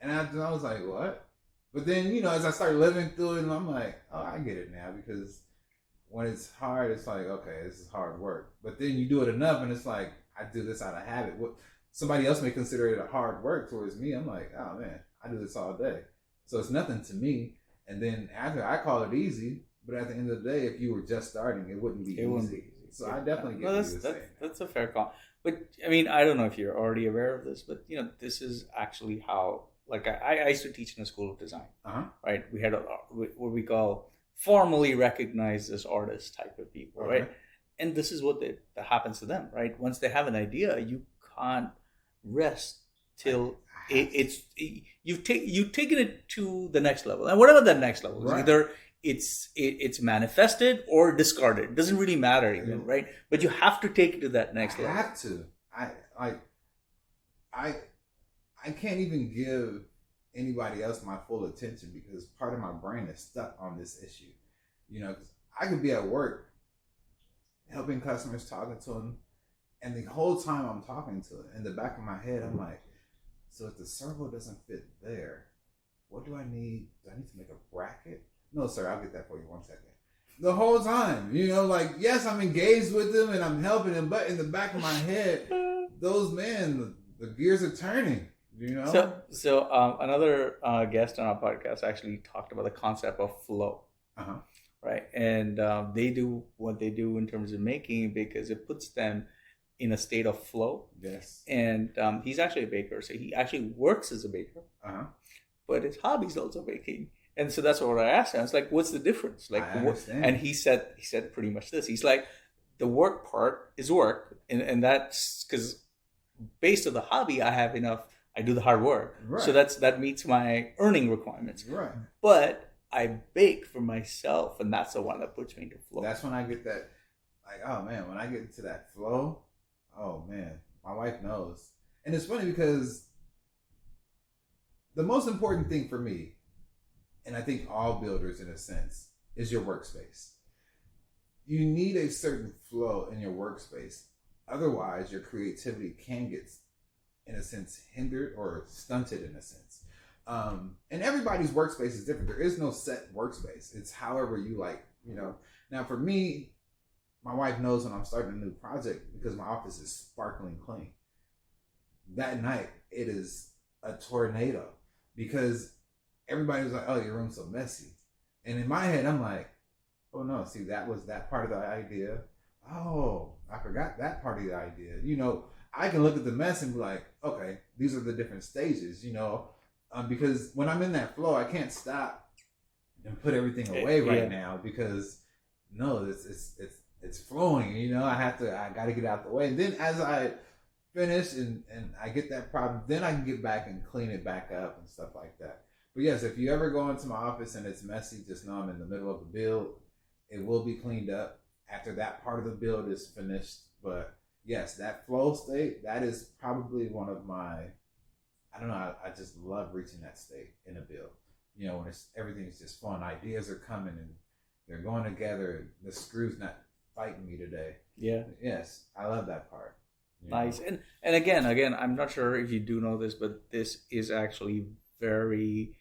And I was like, what? But then, as I started living through it, and I'm like, oh, I get it now. Because when it's hard, it's like, okay, this is hard work. But then you do it enough, and it's like, I do this out of habit. Somebody else may consider it a hard work towards me. I'm like, oh, man, I do this all day. So it's nothing to me. And then after, I call it easy. But at the end of the day, if you were just starting, it wouldn't be easy. So I definitely get what you're saying. That's a fair call. But, I mean, I don't know if you're already aware of this, but, this is actually how, like, I used to teach in a school of design, right? We had what we call formally recognized as artists type of people, right? And this is what that happens to them, right? Once they have an idea, you can't rest till you've taken it to the next level. And whatever that next level is, either it's manifested or discarded. It doesn't really matter even, right? But you have to take it to that next level. I have to. I I can't even give anybody else my full attention because part of my brain is stuck on this issue. 'Cause I could be at work helping customers, talking to them, and the whole time I'm talking to it, in the back of my head, I'm like, so if the circle doesn't fit there, what do I need? Do I need to make a bracket? No, sir, I'll get that for you 1 second. The whole time, yes, I'm engaged with them and I'm helping them, but in the back of my head, those men, the gears are turning. So another guest on our podcast actually talked about the concept of flow, right? And they do what they do in terms of making because it puts them in a state of flow. Yes. And he's actually a baker, so he actually works as a baker, but his hobby is also baking. And so that's what I asked him. I was like, "What's the difference?" Like, I understand. And he said pretty much this. He's like, "The work part is work, and that's because based on the hobby, I have enough. I do the hard work, right. So that meets my earning requirements. Right. But I bake for myself, and that's the one that puts me into flow. That's when I get that, like, oh man, when I get into that flow, oh man, my wife knows. And it's funny because the most important thing for me, and I think all builders in a sense, is your workspace. You need a certain flow in your workspace. Otherwise, your creativity can get, in a sense, hindered or stunted in a sense. And everybody's workspace is different. There is no set workspace. It's however you like, Now for me, my wife knows when I'm starting a new project because my office is sparkling clean. That night, it is a tornado because everybody was like, oh, your room's so messy. And in my head, I'm like, oh no, see, that was that part of the idea. Oh, I forgot that part of the idea. I can look at the mess and be like, okay, these are the different stages, because when I'm in that flow, I can't stop and put everything away right now because no, it's flowing, I got to get out the way. And then as I finish and I get that problem, then I can get back and clean it back up and stuff like that. But yes, if you ever go into my office and it's messy, just know I'm in the middle of a build. It will be cleaned up after that part of the build is finished. But yes, that flow state, that is probably one of my, I don't know, I just love reaching that state in a build. When everything's just fun. Ideas are coming and they're going together. The screw's not fighting me today. Yeah. Yes, I love that part. Nice. And again, I'm not sure if you do know this, but this is actually very,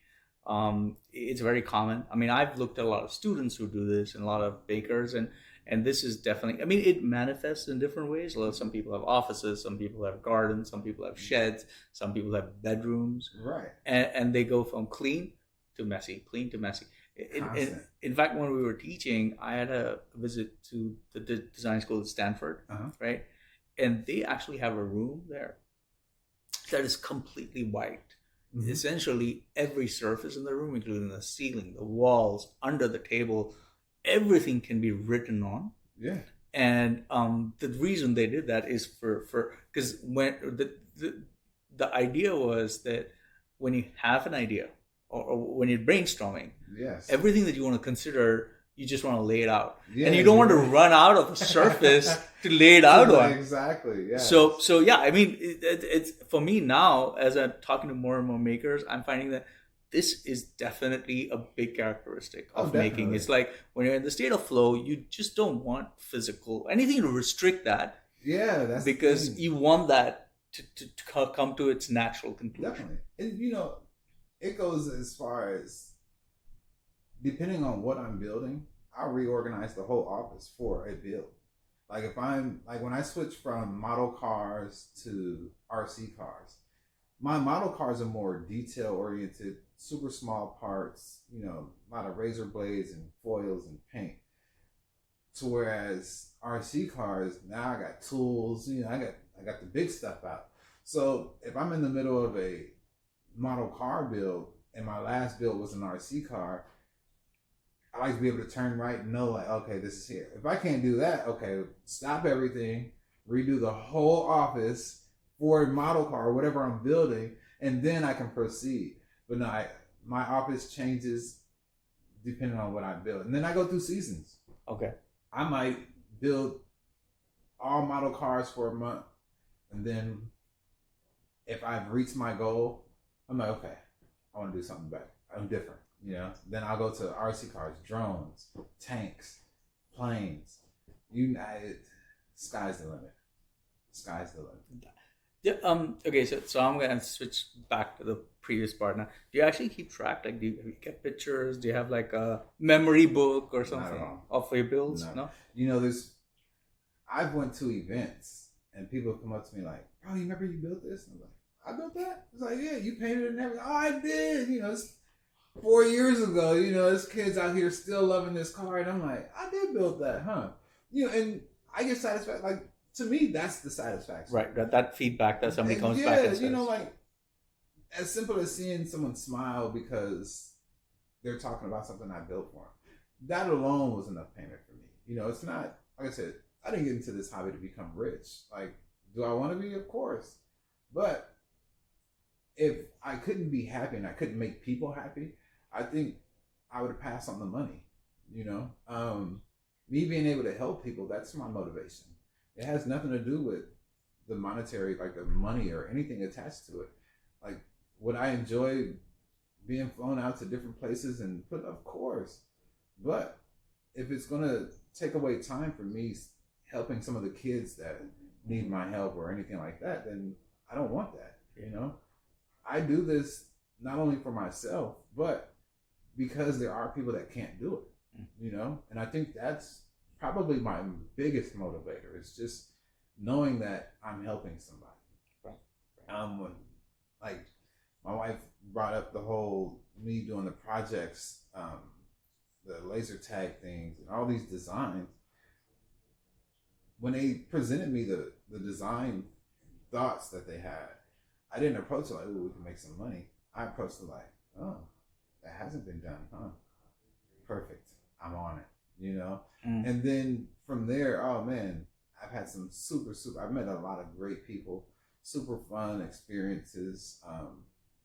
it's very common. I mean, I've looked at a lot of students who do this and a lot of bakers, and this is definitely, I mean, it manifests in different ways. Some people have offices, some people have gardens, some people have sheds, some people have bedrooms. Right. And they go from clean to messy, clean to messy. In fact, when we were teaching, I had a visit to the design school at Stanford, right? And they actually have a room there that is completely white. Mm-hmm. Essentially, every surface in the room, including the ceiling, the walls, under the table, everything can be written on. Yeah. And the reason they did that is because when the idea was that when you have an idea or when you're brainstorming, yes, everything that you want to consider, you just want to lay it out, and you don't want to run out of a surface to lay it out on. Exactly. Yeah. So yeah, I mean, it's for me now as I'm talking to more and more makers, I'm finding that this is definitely a big characteristic of making. It's like when you're in the state of flow, you just don't want anything to restrict that. Yeah, that's because you want that to come to its natural conclusion. Definitely, and it goes as far as, depending on what I'm building, I'll reorganize the whole office for a build. Like when I switch from model cars to RC cars, my model cars are more detail oriented, super small parts, a lot of razor blades and foils and paint. To whereas RC cars, now I got tools, I got the big stuff out. So if I'm in the middle of a model car build and my last build was an RC car, I like to be able to turn right and know, like, okay, this is here. If I can't do that, okay, stop everything, redo the whole office for a model car or whatever I'm building, and then I can proceed. But no, my office changes depending on what I build. And then I go through seasons. Okay. I might build all model cars for a month, and then if I've reached my goal, I'm like, okay, I want to do something better. I'm different, you know. Then I'll go to RC cars, drones, tanks, planes. Sky's the limit. Sky's the limit. Yeah. Okay. So I'm gonna switch back to the previous part now. Do you actually keep track? Like, do you get pictures? Do you have like a memory book or Not at something all. of your builds? No. No. You know, I've went to events and people come up to me like, "Bro, you remember you built this?" And I'm like, "I built that." It's like, "Yeah, you painted it and everything." "Oh, I did." You know, it's 4 years ago. You know, this kid's out here still loving this car, and I'm like, "I did build that, huh?" You know, and I get satisfied. Like, to me, that's the satisfaction. Right. That feedback that somebody And comes yeah, back and says. you know, like as simple as seeing someone smile because they're talking about something I built for them. That alone was enough payment for me. You know, it's not, like I said, I didn't get into this hobby to become rich. Like, do I want to be? Of course. But if I couldn't be happy and I couldn't make people happy, I think I would have passed on the money. You know, me being able to help people, that's my motivation. It has nothing to do with the monetary, like the money or anything attached to it. Like, would I enjoy being flown out to different places and put? Of course. But if it's gonna take away time for me helping some of the kids that need my help or anything like that, then I don't want that. You know, I do this not only for myself, but because there are people that can't do it. You know, and I think that's probably my biggest motivator. It's just knowing that I'm helping somebody. When, like, my wife brought up the whole me doing the projects, the laser tag things, and all these designs. When they presented me the design thoughts that they had, I didn't approach it like, "Ooh, we can make some money." I approached it like, "Oh, that hasn't been done, huh? Perfect. I'm on it." You know? And then from there, oh man, I've had some I've met a lot of great people, super fun experiences.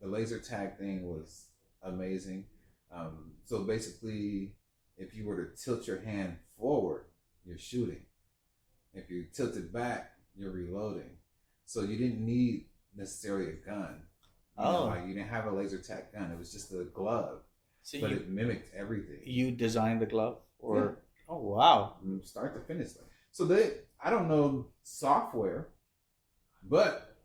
The laser tag thing was amazing. So basically, if you were to tilt your hand forward, you're shooting. If you tilt it back, you're reloading. So you didn't need necessarily a gun. You know, like, you didn't have a laser tag gun. It was just a glove. So but it mimicked everything. You designed the glove? Or yeah. Oh, wow. From start to finish. So I don't know software, but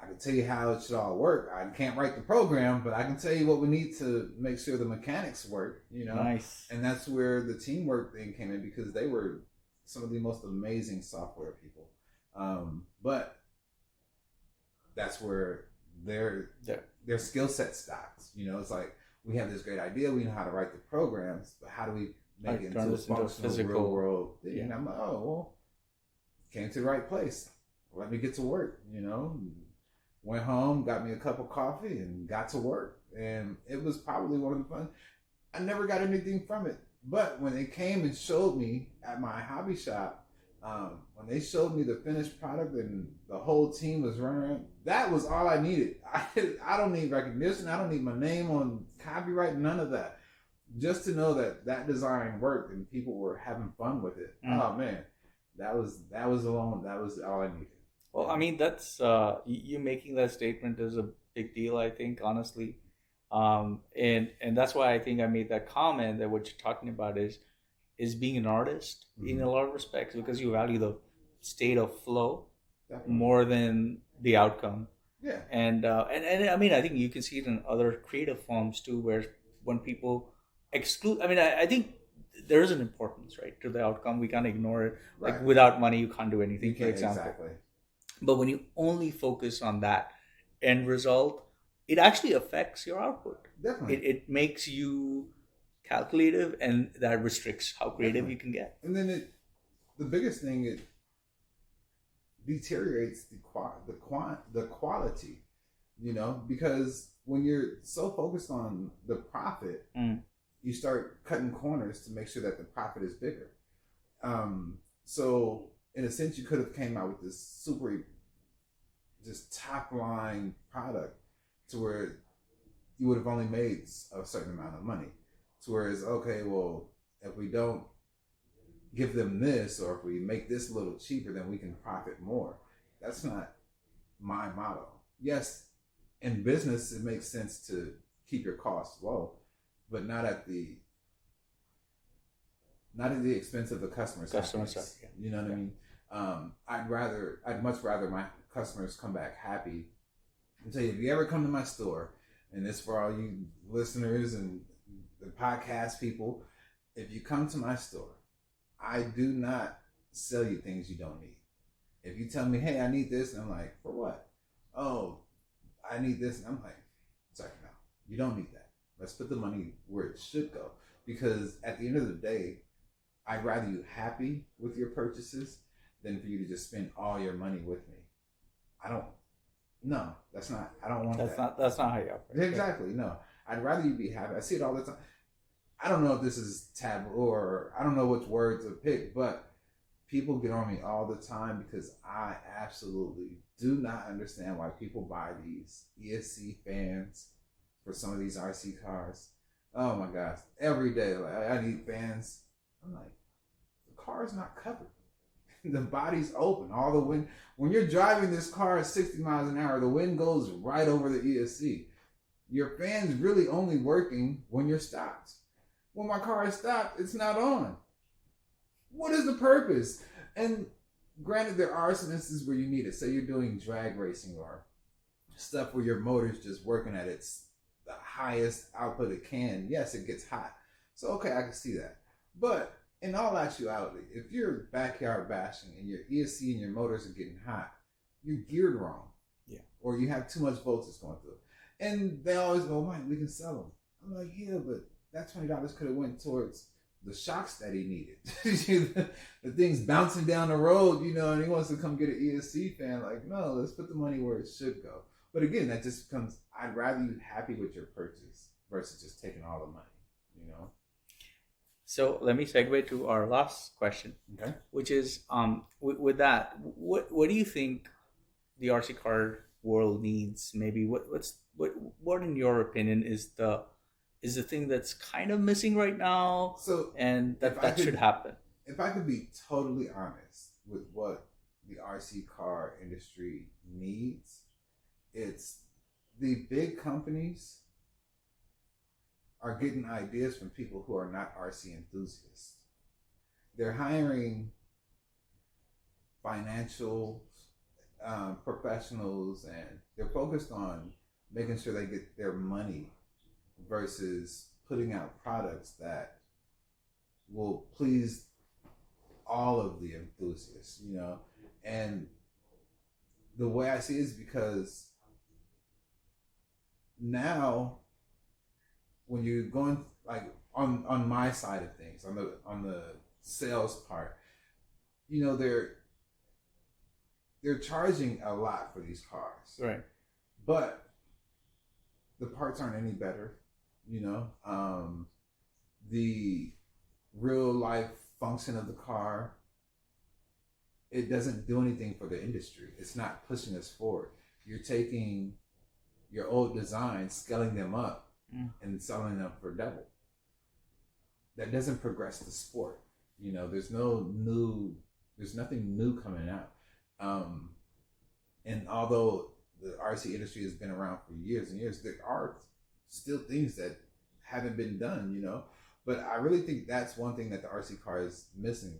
I can tell you how it should all work. I can't write the program, but I can tell you what we need to make sure the mechanics work, you know? Nice. And that's where the teamwork thing came in, because they were some of the most amazing software people. But that's where their skill set stops. You know, it's like, we have this great idea, we know how to write the programs, but how do we make it into a functional real world thing? Yeah. And I'm like, oh, well, came to the right place. Let me get to work, you know? Went home, got me a cup of coffee, and got to work. And it was probably one of the fun. I never got anything from it. But when they came and showed me at my hobby shop, when they showed me the finished product and the whole team was running around, that was all I needed. I don't need recognition. I don't need my name on copyright, none of that. Just to know that design worked and people were having fun with it. Oh man, that was all I needed. Well, I mean, that's you making that statement is a big deal, I think, honestly. And that's why I think I made that comment that what you're talking about is being an artist in a lot of respects, because you value the state of flow more than the outcome. Yeah. And I mean, I think you can see it in other creative forms too, where when people exclude, I mean, I think there is an importance, right, to the outcome. We can't ignore it. Right. Like, without money, you can't do anything, for example. Exactly. But when you only focus on that end result, it actually affects your output. Definitely. It makes you calculative, and that restricts how creative you can get. And then the biggest thing, it deteriorates the quality, you know, because when you're so focused on the profit, you start cutting corners to make sure that the profit is bigger. So in a sense, you could have came out with this super just top line product to where you would have only made a certain amount of money. To where it's, okay, well, if we don't give them this, or if we make this a little cheaper, then we can profit more. That's not my motto. yes, in business it makes sense to keep your costs low, but not at the expense of the customer's happiness. Yeah. You know what I mean? I'd much rather my customers come back happy. And tell you, if you ever come to my store, and this for all you listeners and the podcast people, if you come to my store, I do not sell you things you don't need. If you tell me, hey, I need this, and I'm like, for what? Oh, I need this, and I'm like, sorry, no, you don't need that. Let's put the money where it should go. Because at the end of the day, I'd rather you happy with your purchases than for you to just spend all your money with me. I don't want that. That's not how you operate. Exactly, no. I'd rather you be happy. I see it all the time. I don't know if this is taboo or I don't know which word to pick, but people get on me all the time because I absolutely do not understand why people buy these ESC fans for some of these RC cars. Oh my gosh. Every day, like, I need fans. I'm like, the car's not covered. The body's open. All the wind. When you're driving this car at 60 miles an hour, the wind goes right over the ESC. Your fan's really only working when you're stopped. When my car is stopped, it's not on. What is the purpose? And granted, there are some instances where you need it. Say you're doing drag racing or stuff where your motor's just working at the highest output it can. Yes, it gets hot. So, okay, I can see that. But in all actuality, if you're backyard bashing and your ESC and your motors are getting hot, you're geared wrong. Yeah. Or you have too much voltage going through. And they always go, Mike, we can sell them. I'm like, yeah, but that $20 could have went towards the shocks that he needed. The thing's bouncing down the road, and he wants to come get an ESC fan. Like, no, let's put the money where it should go. But again, that just becomes, I'd rather you happy with your purchase versus just taking all the money, So let me segue to our last question, okay? Which is, with that, what do you think the RC car world needs? Maybe what in your opinion is the thing that's kind of missing right now? So, and that should happen. If I could be totally honest with what the RC car industry needs, it's the big companies are getting ideas from people who are not RC enthusiasts. They're hiring financial professionals, and they're focused on making sure they get their money versus putting out products that will please all of the enthusiasts, And the way I see it is because now when you're going, like, on my side of things, on the sales part, they're charging a lot for these cars, right? But the parts aren't any better, the real life function of the car, it doesn't do anything for the industry. It's not pushing us forward. You're taking your old designs, scaling them up, and selling them for double. That doesn't progress the sport. There's nothing new coming out. And although the RC industry has been around for years and years, there are still things that haven't been done, But I really think that's one thing that the RC car is missing.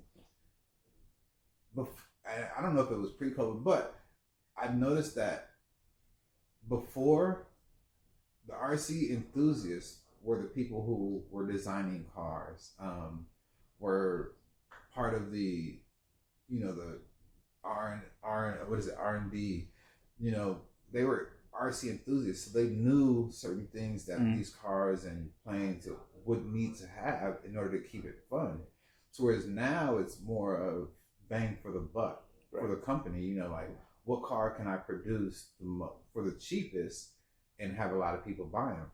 I don't know if it was pre-COVID, but I've noticed that before, the RC enthusiasts were the people who were designing cars, were part of the, the R&D. They were RC enthusiasts, so they knew certain things that these cars and planes would need to have in order to keep it fun. So whereas now it's more of bang for the buck for the company. Like, what car can I produce for the cheapest and have a lot of people buy them?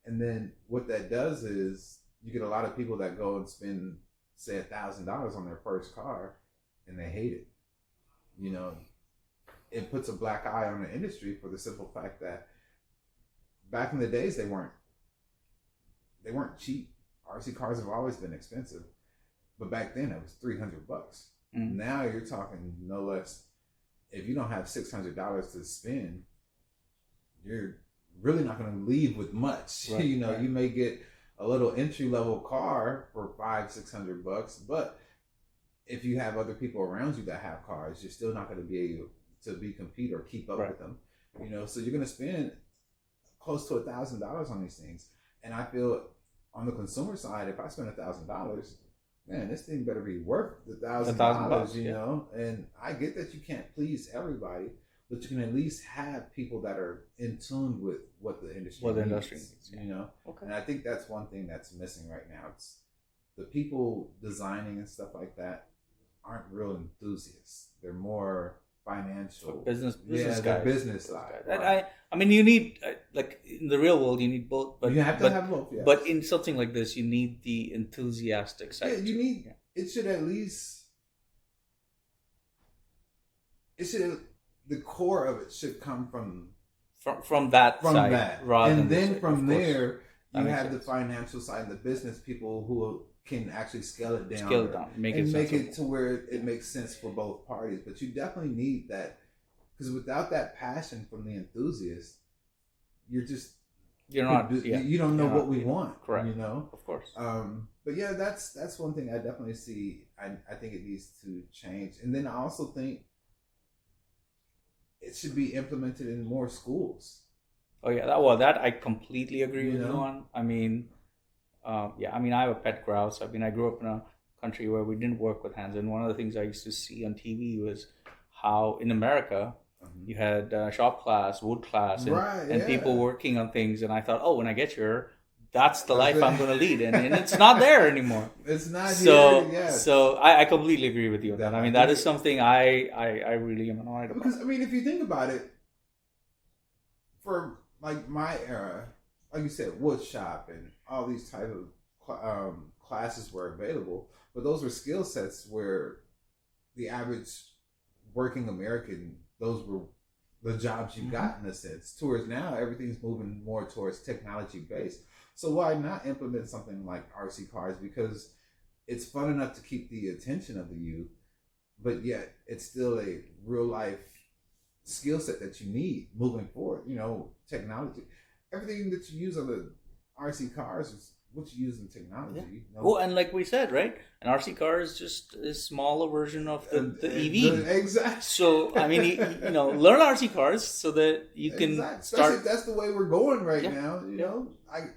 And then what that does is you get a lot of people that go and spend, say, $1,000 on their first car, and they hate it. It puts a black eye on the industry for the simple fact that back in the days they weren't cheap. RC cars have always been expensive, but back then it was $300. Now you're talking no less. If you don't have $600 to spend, you're really not going to leave with much. Right, You know, right. you may get a little entry level car for $500-600, but if you have other people around you that have cars, you're still not going to be able to compete or keep up Right. with them. You know, so you're going to spend close to $1,000 on these things. And I feel on the consumer side, if I spend $1,000, man, this thing better be worth the $1,000, you know. And I get that you can't please everybody, but you can at least have people that are in tune with what the industry needs, you know. Okay. And I think that's one thing that's missing right now. It's the people designing and stuff like that aren't real enthusiasts. They're more financial, business guys. The business side. Right. I mean, you need like in the real world, you need both. But you have to have both. Yes. But in something like this, you need the enthusiastic side. Yeah, you need. Yeah. It should at least. It should. The core of it should come from that from side, that, rather and than then from there you have sense. the financial side and the business people who can actually scale it down, make it to where it makes sense for both parties. But you definitely need that, because without that passion from the enthusiast, you don't know what we want. Correct. You know, of course. But yeah, that's one thing I definitely see. I think it needs to change, and then I also think it should be implemented in more schools. Oh yeah, that I completely agree with you on. I mean, I have a pet grouse. I mean, I grew up in a country where we didn't work with hands, and one of the things I used to see on TV was how in America you had shop class, wood class, and people working on things. And I thought, when I get here, that's the life I'm going to lead, and it's not there anymore. It's not here. Yes. So I completely agree with you on that. I mean, that is something I really am annoyed about. Because I mean, if you think about it, for like my era, like you said, wood shop and all these type of classes were available, but those were skill sets where the average working American, those were the jobs you got in a sense. Towards now, everything's moving more towards technology based. So why not implement something like RC cars? Because it's fun enough to keep the attention of the youth, but yet it's still a real life skill set that you need moving forward. You know, technology, everything that you use on the RC cars is what you use in technology. Yeah. You know? Well, and like we said, right, an RC car is just a smaller version of the EV. Exactly. So I mean, learn RC cars so that you can start. Especially if that's the way we're going right now. You know, I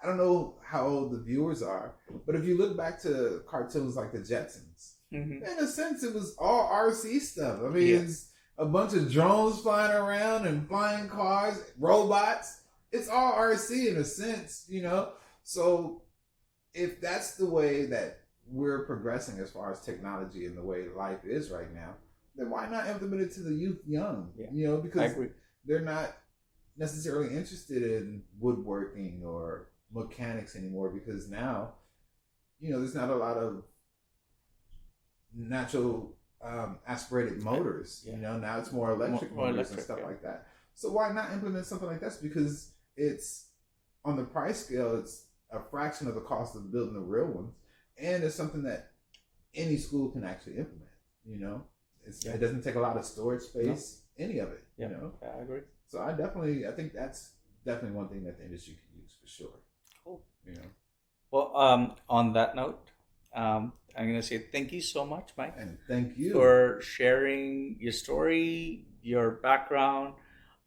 don't know how old the viewers are, but if you look back to cartoons like the Jetsons, in a sense, it was all RC stuff. I mean, it's a bunch of drones flying around and flying cars, robots. It's all RC in a sense, you know? So if that's the way that we're progressing as far as technology and the way life is right now, then why not implement it to the youth young? Yeah. You know, because they're not necessarily interested in woodworking or mechanics anymore, because now, there's not a lot of natural aspirated motors. Now it's more electric motors and stuff like that. So why not implement something like this? Because it's on the price scale, it's a fraction of the cost of building the real ones, and it's something that any school can actually implement. It doesn't take a lot of storage space, any of it. Yeah, I agree. So I think that's definitely one thing that the industry can use for sure. Cool. Well, on that note, I'm going to say thank you so much, Mike. And thank you for sharing your story, your background.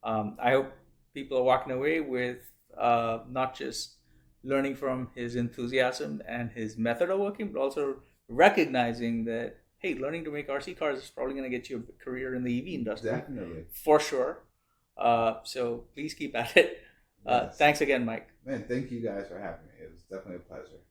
I hope people are walking away with not just learning from his enthusiasm and his method of working, but also recognizing that, hey, learning to make RC cars is probably going to get you a career in the EV industry. Definitely. For sure. So please keep at it. Yes. Thanks again, Mike. Man, thank you guys for having me. It was definitely a pleasure.